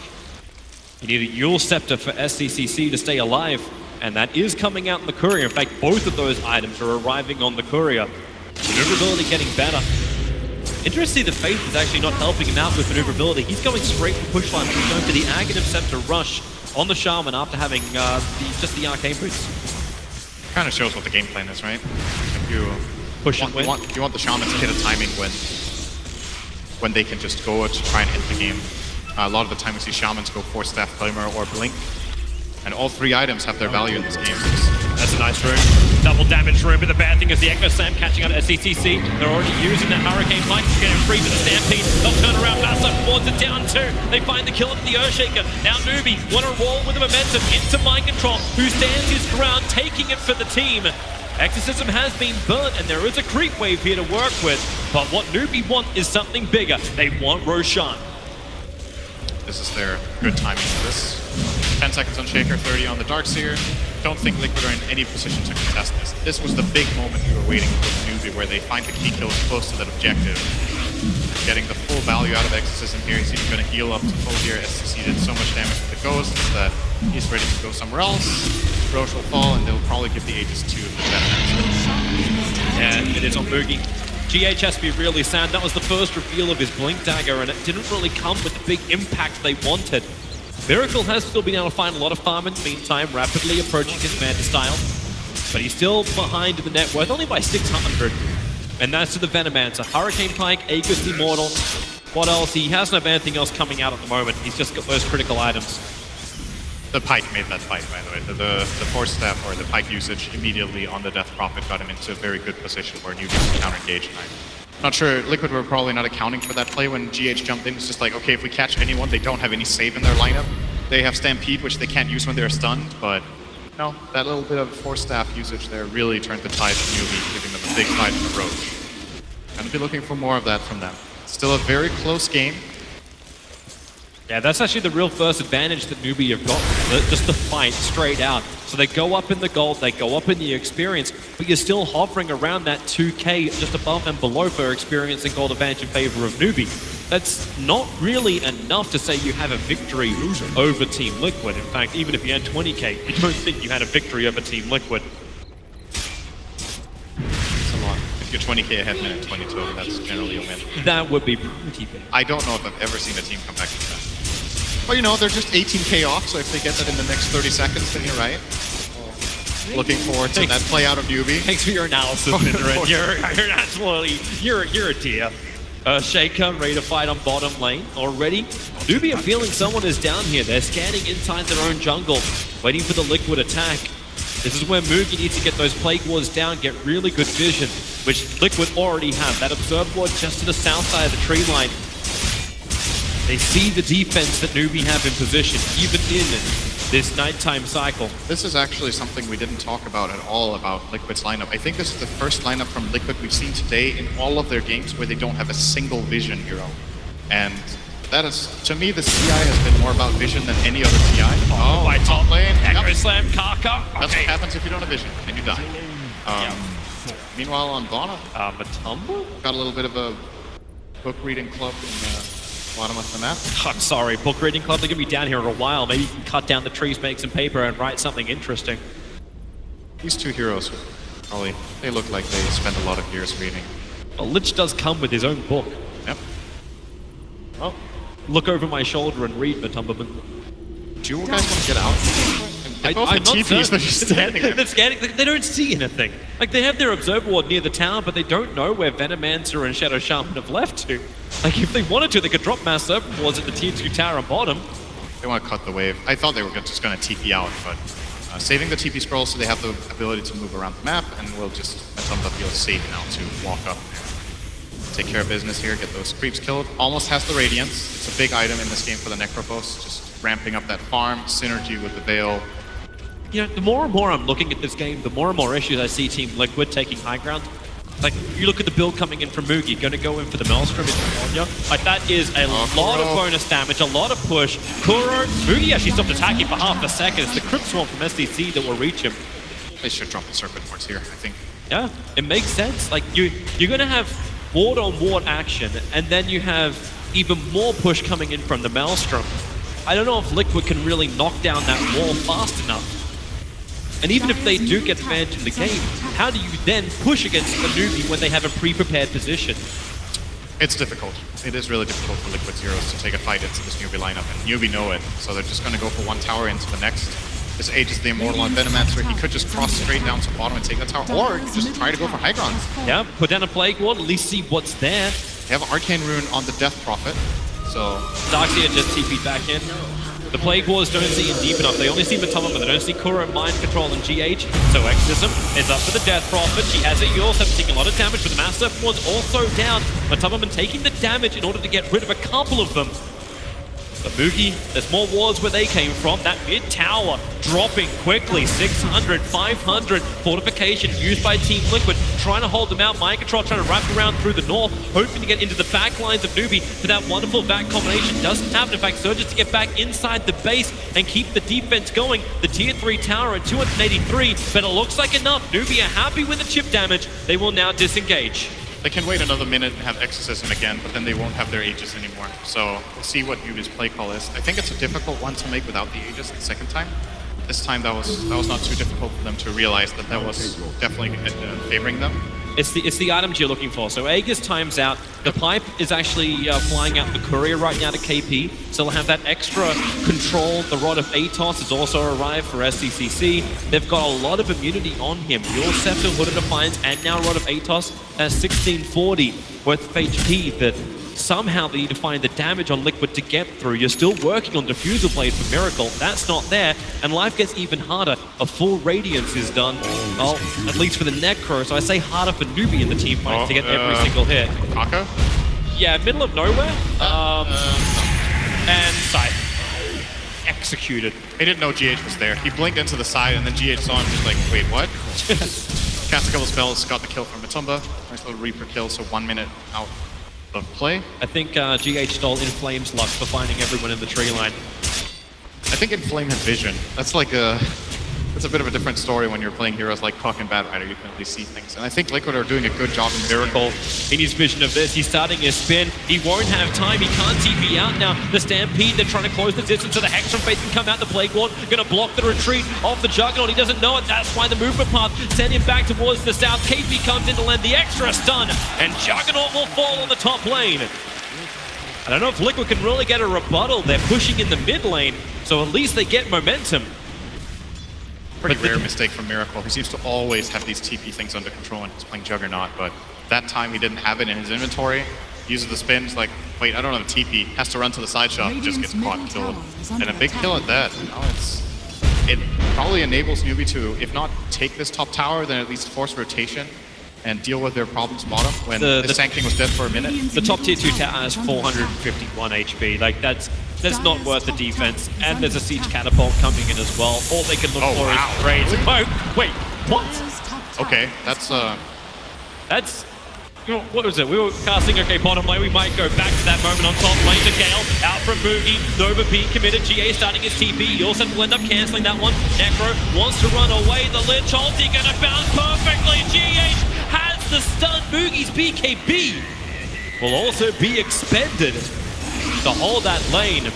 You need a Eul Scepter for SCCC to stay alive, and that is coming out in the Courier. In fact, both of those items are arriving on the Courier. Maneuverability getting better. Interesting, the Faith is actually not helping him out with maneuverability. He's going straight for push line. He's going for the Aghanim Scepter rush on the Shaman after having just the Arcane Boots. Kind of shows what the game plan is, right? If you push and win. You want the Shaman to hit a timing when they can just go to try and end the game. A lot of the time we see Shamans go for Staff Claimer or Blink. And all 3 items have their value in this game. That's a nice rune. Double damage rune, but the bad thing is the Echo Slam catching out at SCCC. They're already using that Hurricane Pike to get him free for the Stampede. They'll turn around, Massa wards it down too. They find the kill of the Earthshaker. Now Newbee want to roll with the momentum into Mind Control, who stands his ground, taking it for the team. Exorcism has been burnt, and there is a creep wave here to work with. But what Newbee want is something bigger. They want Roshan. This is their good timing for this. 10 seconds on Shaker, 30 on the Darkseer. Don't think Liquid are in any position to contest this. This was the big moment you were waiting for Newbee, where they find the key kills close to that objective. Getting the full value out of Exorcism here. He's even going to heal up to full here. SCC did so much damage with the Ghosts that he's ready to go somewhere else. Roche will fall, and they'll probably give the Aegis to the Venomancer. Yeah, it is on Boogie. GH has to be really sad. That was the first reveal of his Blink Dagger, and it didn't really come with the big impact they wanted. Miracle has still been able to find a lot of farm in the meantime, rapidly approaching his Manta style. But he's still behind in the net worth, only by 600. And that's to the Venomancer. Hurricane Pike, Aegis Immortal. What else? He hasn't have anything else coming out at the moment. He's just got those critical items. The Pike made that fight, by the way. The Force Staff, or the Pike usage, immediately on the Death Prophet got him into a very good position where Newbee can counter-engage tonight. Not sure, Liquid were probably not accounting for that play when GH jumped in. It's just like, okay, if we catch anyone, they don't have any save in their lineup. They have Stampede, which they can't use when they're stunned, but no, that little bit of Force Staff usage there really turned the tide for Newbee, giving them a big fight in the Roach. Gonna be looking for more of that from them. Still a very close game. Yeah, that's actually the real first advantage that Newbee have got, just the fight straight out. So they go up in the gold, they go up in the experience, but you're still hovering around that 2k just above and below for experience and gold advantage in favor of Newbee. That's not really enough to say you have a victory over Team Liquid. In fact, even if you had 20k, you don't think you had a victory over Team Liquid. It's a lot. If you're 20k ahead minute 22, that's generally a win. That would be pretty big. I don't know if I've ever seen a team come back from that. Well, you know, they're just 18k off, so if they get that in the next 30 seconds, then you're right. Looking forward to that play out of Newbee. Thanks for your analysis, Minrin. You're absolutely, you're a dear. Shaker ready to fight on bottom lane already. Newbee are feeling someone is down here. They're scanning inside their own jungle, waiting for the Liquid attack. This is where Mugi needs to get those Plague Wards down, get really good vision, which Liquid already have. That Observe Ward just to the south side of the tree line. They see the defense that Newbee have in position, even in this nighttime cycle. This is actually something we didn't talk about at all about Liquid's lineup. I think this is the first lineup from Liquid we've seen today in all of their games where they don't have a single vision hero. And that is, to me, the CI has been more about vision than any other CI. Oh, by top lane, Echo Yep. Slam, Kaka. That's what happens if you don't have vision, and you die. Meanwhile, on Bana, Matumba? got a little bit of a book reading club in the bottom of the map. I'm sorry, book reading club, they're gonna be down here in a while. Maybe you can cut down the trees, make some paper, and write something interesting. These two heroes, probably, they look like they spend a lot of years reading. Well, Lich does come with his own book. Yep. Well, Look over my shoulder and read, Matumba. do you guys want to get out? They both have TPs, they're just standing there. They're scanning, they don't see anything. Like, they have their Observer Ward near the tower, but they don't know where Venomancer and Shadow Shaman have left to. Like, if they wanted to, they could drop Mass Serpent Wards at the tier 2 tower on bottom. They want to cut the wave. I thought they were just going to TP out, but saving the TP scroll so they have the ability to move around the map, and we'll just, Matumba feels safe now to walk up there. Take care of business here, get those creeps killed. Almost has the Radiance. It's a big item in this game for the Necrophos, just ramping up that farm, synergy with the Veil. You know, the more and more I'm looking at this game, the more and more issues I see Team Liquid taking high ground. Like, you look at the build coming in from Mugi, going to go in for the Maelstrom into Anya. Like, that is a lot of bonus damage, a lot of push. Kuro, Mugi actually stopped attacking for half a second. It's the Crypt Swarm from SDC that will reach him. They should drop the Serpent Wards here, I think. Yeah, it makes sense. Like, you're going to have ward on ward action, and then you have even more push coming in from the Maelstrom. I don't know if Liquid can really knock down that wall fast enough. And even if they do get advantage in the game, how do you then push against a Newbee when they have a pre-prepared position? It's difficult. It is really difficult for Liquid's heroes to take a fight into this Newbee lineup, and Newbee know it, so they're just going to go for one tower into the next. This Age is the Immortal on Venomancer. He could just cross straight down to bottom and take the tower, or he could just try to go for high ground. Yeah, put down a Plague Ward, at least see what's there. They have an Arcane Rune on the Death Prophet, so... Darkseer just TP'd back in. The Plague Wars don't see him deep enough. They only see Matumba, but they don't see Kuro, Mind Control, and GH. So Exorcism is up for the Death Prophet. She has it. You also have taken a lot of damage, but the Master Ward's also down. Matumba taking the damage in order to get rid of a couple of them. But Mugi, there's more wards where they came from. That mid tower dropping quickly. 600, 500 fortification used by Team Liquid, trying to hold them out. Mind Control trying to wrap around through the north, hoping to get into the back lines of Newbee. But that wonderful back combination doesn't happen. In fact, Surges to get back inside the base and keep the defense going. The tier 3 tower at 283, but it looks like enough. Newbee are happy with the chip damage. They will now disengage. They can wait another minute and have Exorcism again, but then they won't have their Aegis anymore. So we'll see what Newbee's play call is. I think it's a difficult one to make without the Aegis the second time. This time that was not too difficult for them to realize that that was definitely favoring them. It's the items you're looking for. So Aegis times out. The pipe is actually flying out the courier right now to KP, so they'll have that extra control. The Rod of Atos has also arrived for SCCC. They've got a lot of immunity on him. Your Scepter, Hood of Defiance, and now Rod of Atos has 1640 worth of HP that somehow they need to find the damage on Liquid to get through. You're still working on Diffusal Blade for Miracle. That's not there, and life gets even harder. A full Radiance is done, well, at least for the Necro, so I say harder for Newbee in the team fight to get every single hit. Kaka? Yeah, middle of nowhere. And side. Executed. He didn't know GH was there. He blinked into the side, and then GH saw him just like, wait, what? Cast a couple spells, got the kill from Matumba. Nice little Reaper kill, so 1 minute out of play. I think GH stole Inflame's luck for finding everyone in the tree line. I think Inflame had vision. That's like a... It's a bit of a different story when you're playing heroes like Puck and Bad Rider. You can at least see things. And I think Liquid are doing a good job in Miracle. In his vision of this, he's starting his spin. He won't have time. He can't TP out now. The Stampede, they're trying to close the distance so the Hex from Fate can come out. The Plague Ward going to block the retreat of the Juggernaut. He doesn't know it. That's why the movement path sent him back towards the south. KP comes in to lend the extra stun, and Juggernaut will fall on the top lane. I don't know if Liquid can really get a rebuttal. They're pushing in the mid lane, so at least they get momentum. Pretty rare mistake from Miracle. He seems to always have these TP things under control when he's playing Juggernaut, but that time he didn't have it in his inventory. uses the spins, like, wait, I don't have a TP, has to run to the side shot, and just gets caught and killed. And a big kill at that. It probably enables Newbee to, if not take this top tower, then at least force rotation and deal with their problems bottom when the Sand King was dead for a minute. The top tier 2 tower has 451 HP. Like, that's not worth the defense. And there's a siege catapult coming in as well. All they can look for is raids. Oh, wait, what? Okay, that's what was it? We were casting, okay, bottom lane. We might go back to that moment on top lane to Gale. Out from Boogie. Nova being committed. GA starting his TP. He also will end up cancelling that one. Necro wants to run away. The Lich ulti gonna bounce perfectly. GH has the stun. Boogie's BKB will also be expended to hold that lane.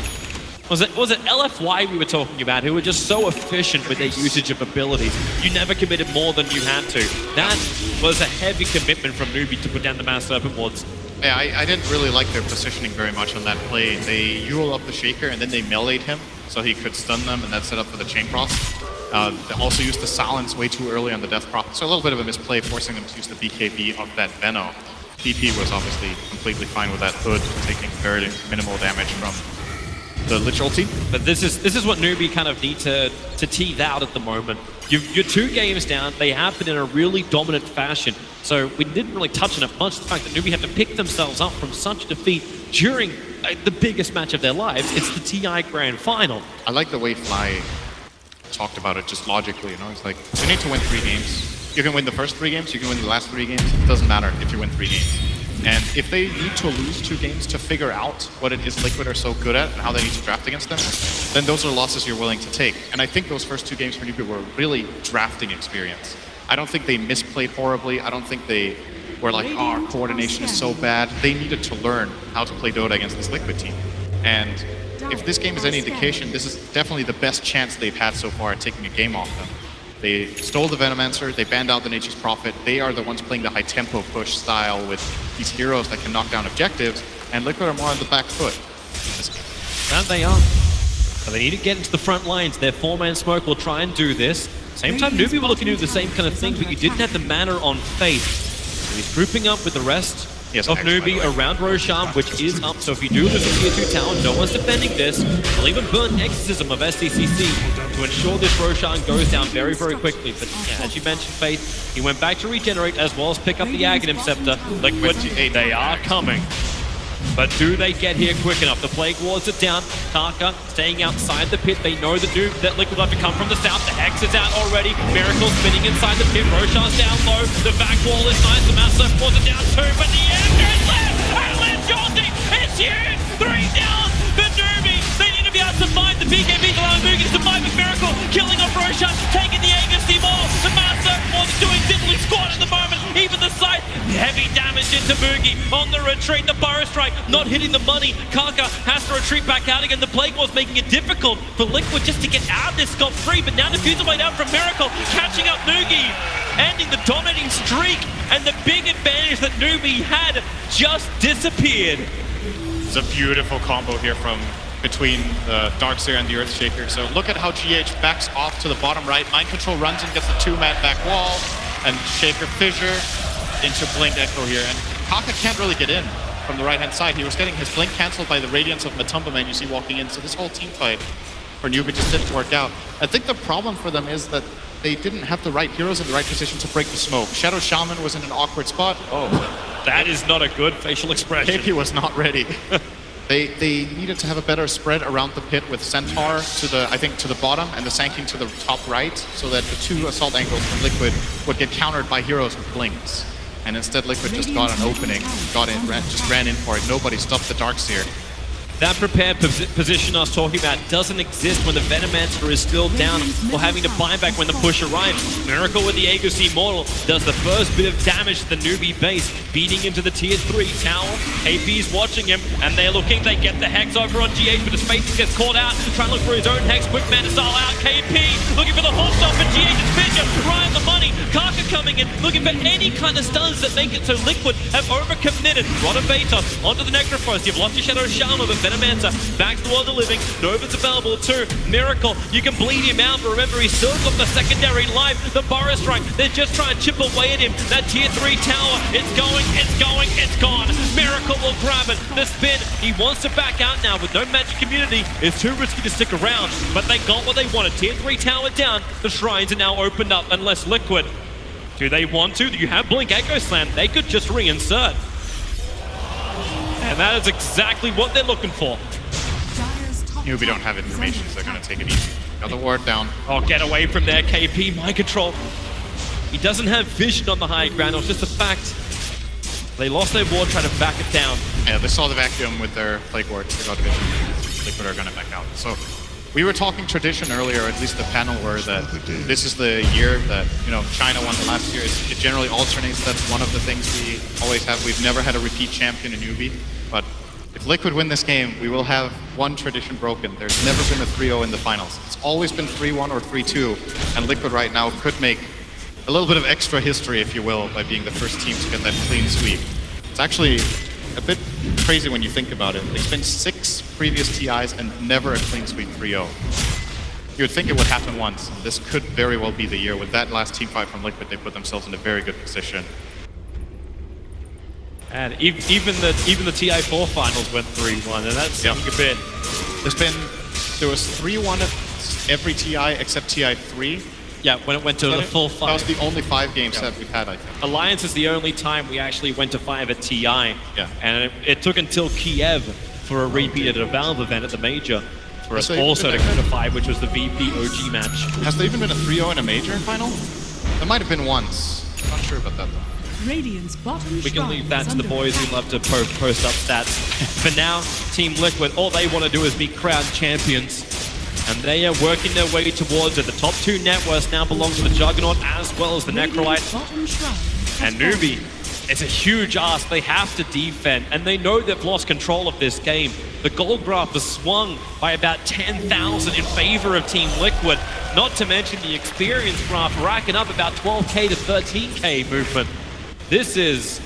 Was it LFY we were talking about, who were just so efficient with their usage of abilities? You never committed more than you had to. That was a heavy commitment from Newbee to put down the Mass Serpent Wards. Yeah, I didn't really like their positioning very much on that play. They Yule up the Shaker and then they meleeed him so he could stun them and then set up for the Chain Cross. They also used the Silence way too early on the Death Prop, so a little bit of a misplay, forcing them to use the BKB of that Venno. PP was obviously completely fine with that Hood, taking very minimal damage from the Lich ulti. But this is what Newbee kind of need to tease out at the moment. You're 2 games down. They have been in a really dominant fashion. So we didn't really touch on it much. The fact that Newbee had to pick themselves up from such defeat during the biggest match of their lives. It's the TI Grand Final. I like the way Fly talked about it just logically. You know, it's like, you need to win 3 games. You can win the first 3 games. You can win the last 3 games. It doesn't matter if you win 3 games. And if they need to lose 2 games to figure out what it is Liquid are so good at and how they need to draft against them, then those are losses you're willing to take. And I think those first 2 games for Newbee were really drafting experience. I don't think they misplayed horribly. I don't think they were like, oh, our coordination is so bad. They needed to learn how to play Dota against this Liquid team. And if this game is any indication, this is definitely the best chance they've had so far at taking a game off them. They stole the Venomancer, they banned out the Nature's Prophet. They are the ones playing the high-tempo push style with these heroes that can knock down objectives, and Liquid are more on the back foot. And they are. But they need to get into the front lines. Their 4-man smoke will try and do this. Same time, Newbee were looking to do the same kind of thing, but you didn't have the mana on Faith. So he's grouping up with the rest of Newbee around Roshan, which is up. So if you do lose a tier 2 tower, no one's defending this. They'll even burn Exorcism of SDCC to ensure this Roshan goes down very, very quickly. But yeah, as you mentioned, Faith, he went back to regenerate as well as pick up the Aghanim Scepter. Liquid, they are coming. But do they get here quick enough? The Plague Wards are down. Karka staying outside the pit. They know that Liquid will have to come from the south. The Hex is out already. Miracle spinning inside the pit. Roshan's down low. The back wall is nice. The Mass Serpent Wards are down too. But the Ember is left. And Lich ulti is huge. 3 down for Newbee. They need to be able to find the BKB allowing Boogie to survive with Miracle. Killing off Roshan. Taking the Agency more. The Mass Serpent Wards are doing diddly squat at the moment. Even the site. Heavy damage into Boogie. On the retreat. The Burrow Strike not hitting the money. Karka has to retreat back out again. The Plague War's making it difficult for Liquid just to get out of this scot-free, but now Diffusal way down from Miracle, catching up Newbee, ending the dominating streak, and the big advantage that Newbee had just disappeared. It's a beautiful combo here from between the Darkseer and the Earthshaker. So look at how GH backs off to the bottom right. Mind Control runs and gets the 2-man back wall, and Shaker Fissure into Blind Echo here. And Karka can't really get in from the right-hand side. He was getting his blink cancelled by the Radiance of Matumba Man you see walking in, so this whole team fight for Newbee just didn't work out. I think the problem for them is that they didn't have the right heroes in the right position to break the smoke. Shadow Shaman was in an awkward spot. Oh, that is not a good facial expression. KP was not ready. They needed to have a better spread around the pit with Centaur to the, I think, to the bottom and the Sand King to the top right, so that the 2 assault angles from Liquid would get countered by heroes with blinks. And instead, Liquid just got an opening, just ran in for it. Nobody stopped the Darkseer. That prepared position I was talking about doesn't exist when the Venomancer is still down or having to buy back when the push arrives. Miracle with the Aegis Immortal does the first bit of damage to the Newbee base, beating into the tier 3 tower. KP's watching him, and they're looking. They get the Hex over on GH, but his face gets caught out. Trying to look for his own Hex. Quick man to style out. KP looking for the hot stop for GH's Fissure. Right on the money. Karka coming in, looking for any kind of stuns that make it so Liquid have overcommitted. Rod of Vatos onto the Necrophos. You've lost your Shadow Shaman with Venomanta back to the world of living. Nova's available too. Miracle, you can bleed him out, but remember, he's still got the secondary life. The Burrow Strike, they're just trying to chip away at him. That tier 3 tower, it's going, it's gone. Miracle will grab it. The spin, he wants to back out now with no magic community. It's too risky to stick around, but they got what they wanted. Tier 3 tower down. The shrines are now opened up, unless Liquid. Do they want to? You have Blink Echo Slam. They could just reinsert. And that is exactly what they're looking for. Newbee don't have information, so they're going to take it easy. Got the ward down. Oh, get away from there, KP. Mind control. He doesn't have vision on the high ground. It was just a fact. They lost their ward, trying to back it down. Yeah, they saw the vacuum with their Plague Ward. They got vision. Liquid are going to back out. So we were talking tradition earlier, or at least the panel were, that this is the year that, you know, China won the last year. It generally alternates. That's one of the things we always have. We've never had a repeat champion in Newbee, but if Liquid win this game, we will have one tradition broken. There's never been a 3-0 in the finals. It's always been 3-1 or 3-2, and Liquid right now could make a little bit of extra history, if you will, by being the first team to get that clean sweep. It's actually a bit crazy when you think about it. There's been 6 previous TIs and never a clean sweep 3-0. You would think it would happen once. This could very well be the year. With that last team fight from Liquid, they put themselves in a very good position. And even the TI4 finals went 3-1, and that's saying a bit. There was 3-1 at every TI except TI3. Yeah, when it went to the full 5. That was the only 5 games that we've had, I think. Alliance is the only time we actually went to 5 at TI. Yeah. And it took until Kiev for a repeat at a Valve event at the Major for us also to go to 5, which was the VP OG match. Has there even been a 3-0 in a Major final? There might have been once. I'm not sure about that, though. Radiant's bottom We can leave that to the boys who love to post up stats. For now, Team Liquid, all they want to do is be crowned champions. And they are working their way towards it. The top 2 networks now belong to the Juggernaut as well as the Necrolite. And Newbee, it's a huge ask. They have to defend, and they know they've lost control of this game. The gold graph has swung by about 10,000 in favor of Team Liquid, not to mention the experience graph racking up about 12k to 13k movement. This is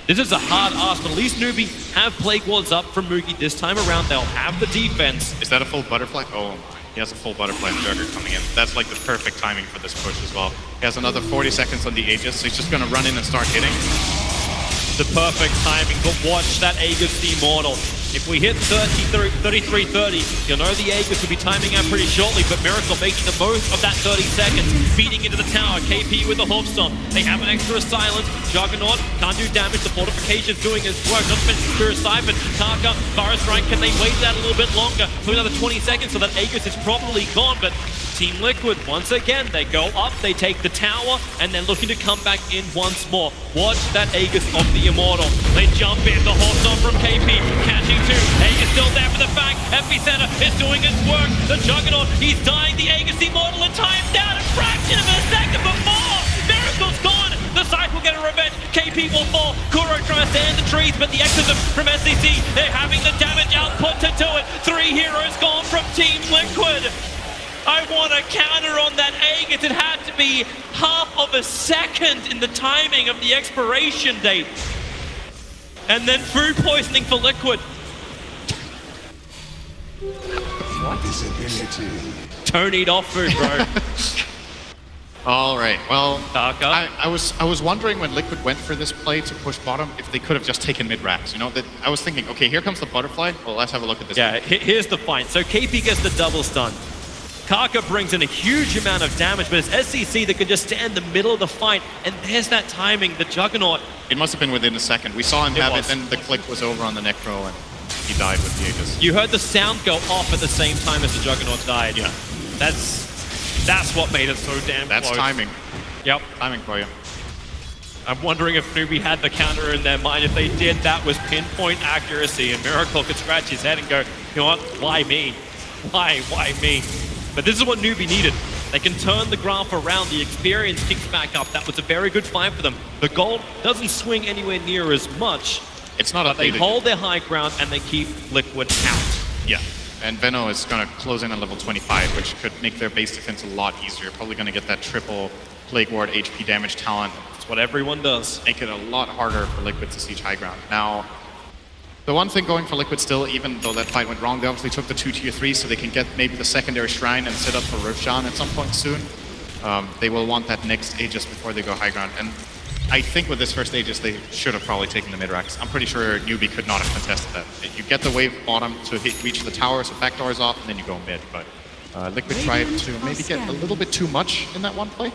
a hard ask, but at least Newbee have Plague Wards up from Moogie this time around. They'll have the defense. Is that a full butterfly? Oh, he has a full butterfly Jugger coming in. That's like the perfect timing for this push as well. He has another 40 seconds on the Aegis, so he's just going to run in and start hitting. The perfect timing, but watch that Aegis the Immortal. If we hit 33-30, you'll know the Aegis will be timing out pretty shortly, but Miracle making the most of that 30 seconds, feeding into the tower. KP with the Hawk Stomp. They have an extra silence. Juggernaut can't do damage. The fortification's doing its work. Not to mention Spirit Siphon. Karka, Burrow Strike, can they wait that a little bit longer for another 20 seconds so that Aegis is probably gone, but Team Liquid, once again, they go up, they take the tower, and they're looking to come back in once more. Watch that Aegis of the Immortal. They jump in, the Hawk Stomp from KP, catching 2. Aegis still there for the fact. Epicenter is doing its work. The Juggernaut, he's dying. The Aegis Immortal and time down a fraction of a second before. Miracle's gone. The Scythe will get a revenge. KP will fall. Kuro tries to stand the trees, but the exorcism from SCC, they're having the damage output to do it. 3 heroes gone from Team Liquid. I want a counter on that Aegis. It had to be half of a second in the timing of the expiration date. And then food poisoning for Liquid. What disability? Tony'd off food, bro. All right, well, Karka. I was wondering when Liquid went for this play to push bottom, if they could have just taken mid-racks, you know? I was thinking, okay, here comes the butterfly. Well, let's have a look at this. Yeah, here's the fight. So KP gets the double stun. Karka brings in a huge amount of damage, but it's SCC that can just stand in the middle of the fight, and there's that timing, the Juggernaut. It must have been within a second. We saw him have it, then the click was over on the Necro, and he died with the Aegis. You heard the sound go off at the same time as the Juggernaut died. Yeah. That's what made it so damn That's close. timing. Yep. Timing for you. I'm wondering if Newbee had the counter in their mind. If they did, that was pinpoint accuracy, and Miracle could scratch his head and go, you know what, why me? Why me? But this is what Newbee needed. They can turn the graph around, the experience kicks back up. That was a very good fight for them. The gold doesn't swing anywhere near as much. It's not but updated. they hold their high ground and they keep Liquid out. Yeah, and Veno is going to close in on level 25, which could make their base defense a lot easier. Probably going to get that triple Plague Ward HP damage talent. That's what everyone does. Make it a lot harder for Liquid to siege high ground. Now, The one thing going for Liquid still, even though that fight went wrong, they obviously took the 2 tier 3s so they can get maybe the secondary shrine and set up for Roshan at some point soon. They will want that next Aegis before they go high ground. And I think with this first Aegis, they should have probably taken the mid-racks. I'm pretty sure Newbee could not have contested that. You get the wave bottom to reach the tower, so backdoors off, and then you go mid. But Liquid tried to maybe get a little bit too much in that one play.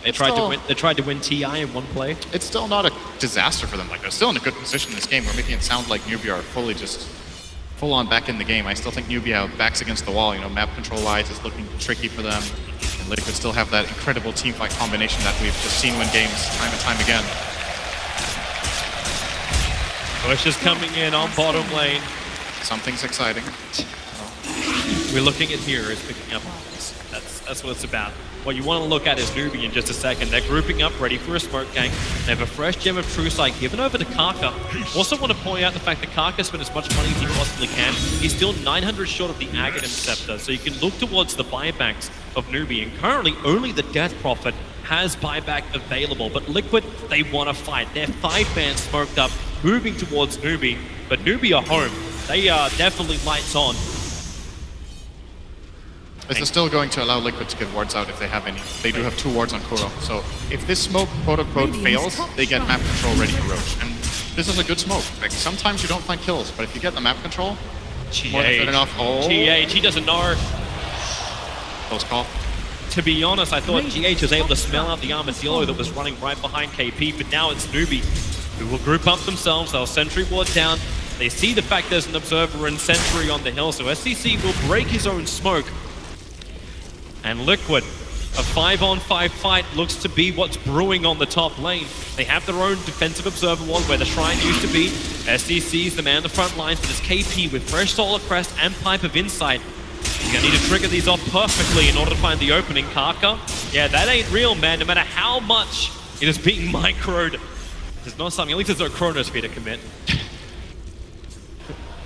They tried to win TI in one play. It's still not a disaster for them. Like, they're still in a good position in this game. We're making it sound like Newbee are fully just full-on back in the game. I still think Newbee have backs against the wall. You know, map control-wise, it's looking tricky for them. And Liquid still have that incredible teamfight combination that we've just seen win games time and time again. Bush is coming in on bottom lane. Something's exciting. We're looking at heroes picking up. That's what it's about. What you want to look at is Newbee in just a second. They're grouping up, ready for a smoke gank. They have a fresh gem of True Sight given over to Kaka. Also want to point out the fact that Kaka spent as much money as he possibly can. He's still 900 short of the Aghanim Scepter, so you can look towards the buybacks of Newbee. And currently, only the Death Prophet has buyback available. But Liquid, they want to fight. They're 5-man smoked up, moving towards Newbee. But Newbee are home. They are definitely lights on. This is still going to allow Liquid to get wards out if they have any. They do have 2 wards on Kuro. So if this smoke, quote-unquote, fails, they get map control ready for Roche. And this is a good smoke. Like, sometimes you don't find kills, but if you get the map control, more than good enough. Oh. GH, he doesn't know. Close call. To be honest, I thought GH was able to smell out the Armadillo that was running right behind KP, but now it's Newbee, who will group up themselves. They'll sentry ward down. They see the fact there's an observer and sentry on the hill, so SCC will break his own smoke. And Liquid, a 5-on-5 fight looks to be what's brewing on the top lane. They have their own defensive observer ward where the shrine used to be. SCC is the man on the front lines, but it's KP with fresh Solar Crest and Pipe of Insight. You're gonna need to trigger these off perfectly in order to find the opening. Kaka, yeah, that ain't real, man. No matter how much it is being microed, there's not something, at least there's no Chronosphere to commit.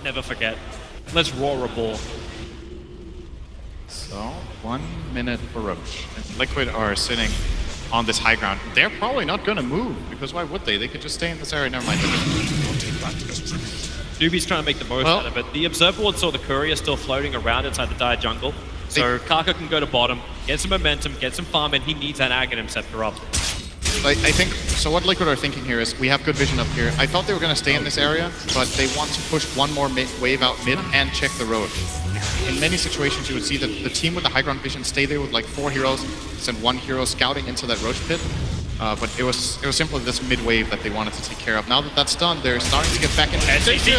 Never forget. Let's roar a ball. So, 1 minute for Roche. And Liquid are sitting on this high ground. They're probably not going to move, because why would they? They could just stay in this area. Never mind. Newbee's trying to make the most out of it. The observer ward saw the courier still floating around inside the dire jungle. So Kaka can go to bottom, get some momentum, get some farm, and he needs that Aghanim Scepter up. I think, so what Liquid are thinking here is, we have good vision up here. I thought they were going to stay in this area, but they want to push one more wave out mid and check the road. In many situations, you would see that the team with the high ground vision stay there with like 4 heroes, send 1 hero scouting into that Roche pit. But it was simply this mid wave that they wanted to take care of. Now that that's done, they're starting to get back into SCC,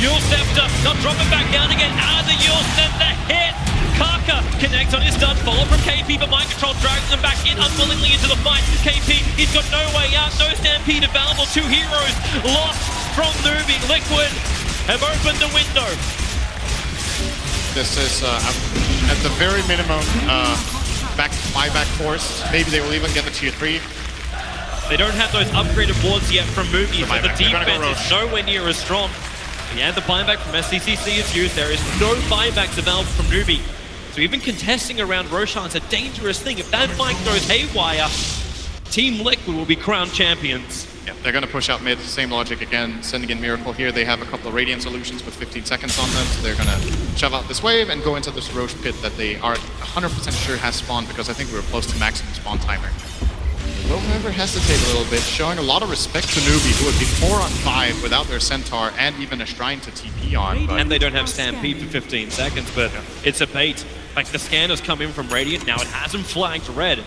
Yule Scepter, not dropping back down again. Out of the Yule Scepter hit. Kaka connects on his stun, follow from KP, but mind control drags them back in unwillingly into the fight. KP, he's got no way out, no stampede available. 2 heroes lost from Newbee. Liquid have opened the window. This is, at the very minimum, buyback force. Maybe they will even get the tier 3. They don't have those upgraded wards yet from Newbee, so the defense is nowhere near as strong. Yeah, the buyback from SCCC is used. There is no buybacks available from Newbee. So even contesting around Roshan is a dangerous thing. If that fight goes haywire, Team Liquid will be crowned champions. Yeah, they're going to push out mid. Same logic again, sending in Miracle here. They have a couple of Radiant solutions with 15 seconds on them, so they're going to shove out this wave and go into this Roche pit that they are 100% sure has spawned, because I think we were close to maximum spawn timer. Will never hesitate a little bit, showing a lot of respect to Newbee, who would be 4-on-5 without their Centaur and even a Shrine to TP on. But and they don't have Stampede for 15 seconds, but it's a bait. Like, the scanner's come in from Radiant, now it hasn't flagged red.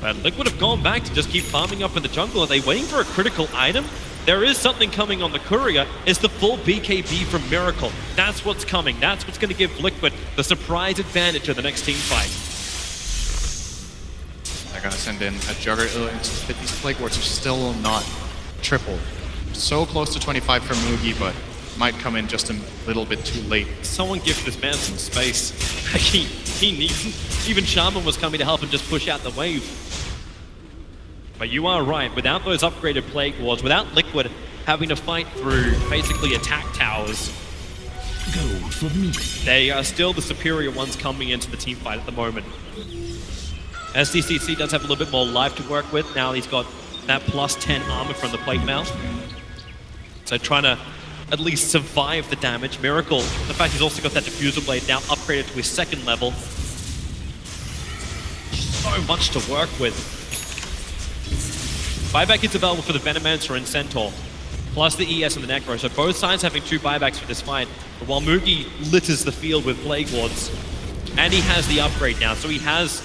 But Liquid have gone back to just keep farming up in the jungle. Are they waiting for a critical item? There is something coming on the courier. It's the full BKB from Miracle. That's what's coming. That's what's going to give Liquid the surprise advantage of the next team fight. They're going to send in a Juggernaut into fit. These Plague Wards are still not triple. So close to 25 for Mugi, but might come in just a little bit too late. Someone give this man some space. He needs it. Even Shaman was coming to help and just push out the wave. But you are right, without those upgraded Plague Wards, without Liquid having to fight through basically attack towers, Go for me. They are still the superior ones coming into the team fight at the moment. SDCC does have a little bit more life to work with. Now he's got that +10 armor from the plate mail. So trying to at least survive the damage. Miracle, the fact he's also got that diffuser blade now upgraded to his 2nd level. So much to work with. Buyback is available for the Venomancer and Centaur, plus the ES and the Necro, so both sides having 2 buybacks for this fight. But while Mugi litters the field with Plague Wards, and he has the upgrade now, so he has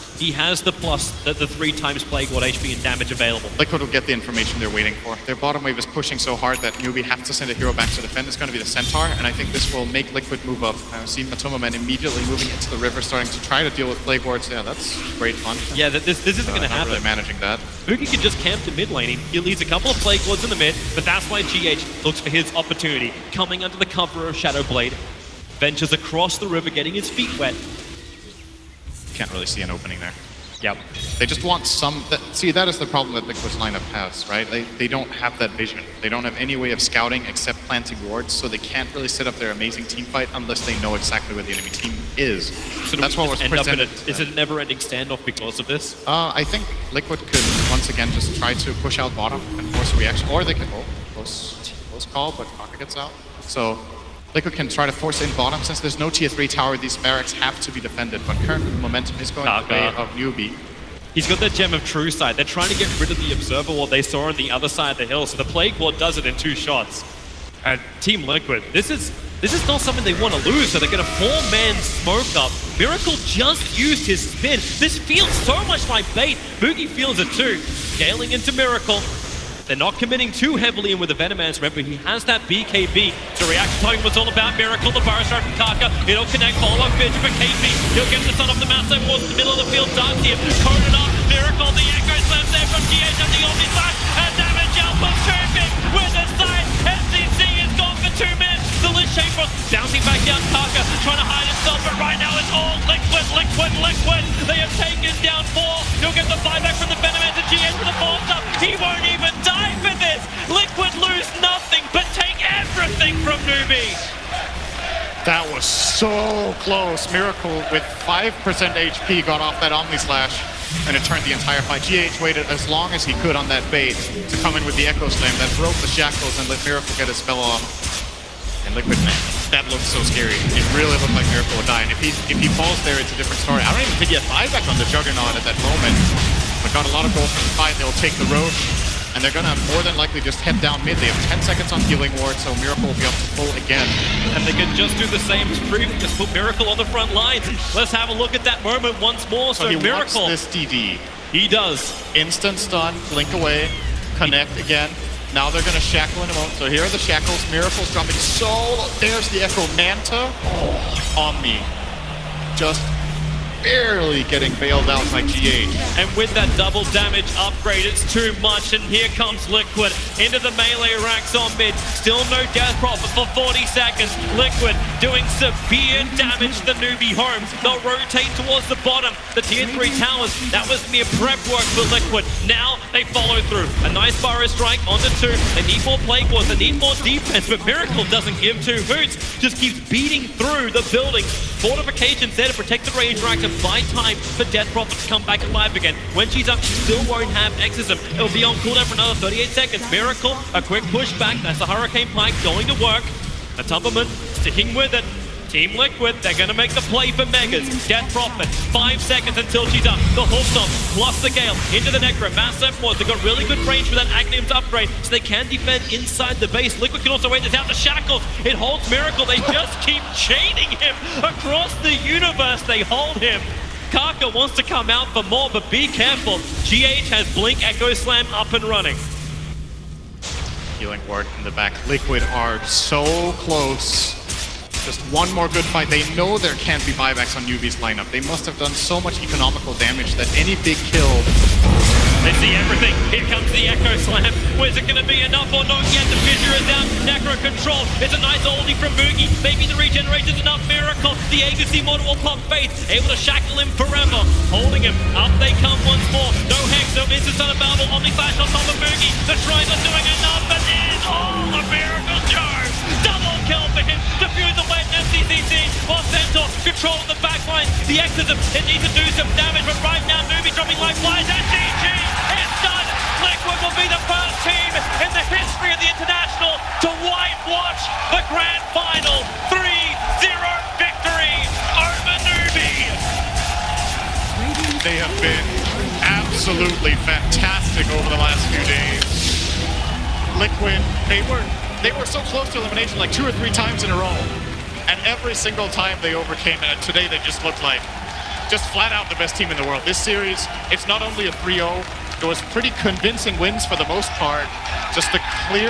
the plus, the 3 times Plague Ward HP and damage available. Liquid will get the information they're waiting for. Their bottom wave is pushing so hard that Newbee have to send a hero back to defend. It's going to be the Centaur, and I think this will make Liquid move up. I've seen Matomaman immediately moving into the river, starting to try to deal with Plague Wards. Yeah, that's great fun. Yeah, this isn't going to happen. Really managing that. Mugi can just camp to mid lane. He leads a couple of Plague Wards in the mid, but that's why GH looks for his opportunity. Coming under the cover of Shadow Blade, ventures across the river, getting his feet wet. Can't really see an opening there. Yep. They just want some... see, that is the problem that Liquid's lineup has, right? They don't have that vision. They don't have any way of scouting except planting wards, so they can't really set up their amazing team fight unless they know exactly where the enemy team is. So that's what was presented. Is it a never-ending standoff because of this? I think Liquid could once again just try to push out bottom and force a reaction, or they could... Oh, close call, but Kaka gets out. So Liquid can try to force in bottom. Since there's no tier 3 tower, these barracks have to be defended, but currently the momentum is going the way of Newbee. He's got that Gem of True Sight. They're trying to get rid of the Observer Ward they saw on the other side of the hill, so the Plague Ward does it in 2 shots. And Team Liquid, this is not something they want to lose, so they're going to 4-man smoke up. Miracle just used his spin. This feels so much like bait. Boogie feels it too. Scaling into Miracle. They're not committing too heavily in with the Venomancer. Remember, he has that BKB to react. Talking what's all about Miracle, the Burrow Strike from Kaka. It'll connect, follow-up vision for KP. He'll get the son off the mouse, so towards the middle of the field. Darts here, coded up. Miracle, the Echo slams there from GH on the Omni side. And damage output terrific with the side. SCC is gone for 2 minutes. The Lich Chamber bouncing back down. Kaka trying to hide himself, but right now it's all Liquid. They have taken down 4. He'll get the buyback from the Venomancer. GH with the 4-stop. He won't even die for this. Liquid lose nothing, but take everything from Newbee. That was so close. Miracle with 5% HP got off that Omni Slash, and it turned the entire fight. GH waited as long as he could on that bait to come in with the Echo Slam that broke the shackles and let Miracle get his spell off. And Liquid, man, that looked so scary. It really looked like Miracle would die. And if he falls there, it's a different story. I don't even think he had buyback on the Juggernaut at that moment, but got a lot of gold from the fight. They'll take the road. And they're going to more than likely just head down mid. They have 10 seconds on healing ward, so Miracle will be up to full again. And they can just do the same as previous, just put Miracle on the front lines. Let's have a look at that moment once more. So he Miracle, wants this DD. He does. Instant stun, blink away, connect again. Now they're going to shackle in a moment. So here are the shackles. Miracle's dropping so low. There's the Echo Manta. Oh, Omni. Just barely getting bailed out by GH. And with that double damage upgrade, it's too much. And here comes Liquid into the melee racks on mid. Still no death profit for 40 seconds. Liquid doing severe damage to the Newbee home. They'll rotate towards the bottom. The tier 3 towers, that was mere prep work for Liquid. Now they follow through. A nice Burrow Strike onto 2. They need more Plague Wars, they need more defense, but Miracle doesn't give 2 hoots. Just keeps beating through the building. Fortifications there to protect the range racks and buy time for Death Prophet to come back alive again. When she's up, she still won't have Exorcism. It'll be on cooldown for another 38 seconds. Miracle, a quick push back. That's the Hurricane Pike going to work. A Tumberman sticking with it. Team Liquid, they're going to make the play for Megas. Death Prophet, 5 seconds until she's up. The Hawkstorm plus the Gale into the Necro. Massive Force, they've got really good range for that Aghanim's upgrade, so they can defend inside the base. Liquid can also wait this out. The Shackles, it holds Miracle. They just keep chaining him across the universe. They hold him. Kaka wants to come out for more, but be careful. GH has Blink Echo Slam up and running. Healing ward in the back. Liquid are so close. Just one more good fight. They know there can't be buybacks on Newbee's lineup. They must have done so much economical damage that any big kill... They see everything. Here comes the Echo Slam. Where's it going to be enough or not yet? The fissure is out. Necro control. It's a nice oldie from Boogie. Maybe the regeneration's enough. Miracle. The agency model will pop face. Able to shackle him forever. Holding him. Up they come once more. No Hex, no instant unavailable. Omni Flash on top of Boogie. The tries are doing enough, but it is all a Miracle charge. Double kill for him. Defuse the wet FCCC. While Centaur controlling the backline. The Exorcism, it needs to do some damage, but right now Newbee dropping like flies. And GG is done. Liquid will be the first team in the history of the International to whitewash the Grand Final. 3-0 victory over Newbee. They have been absolutely fantastic over the last few days. Liquid, they were so close to elimination like 2 or 3 times in a row. And every single time they overcame it. And today they just looked like just flat out the best team in the world. This series, it's not only a 3-0, it was pretty convincing wins for the most part. Just the clear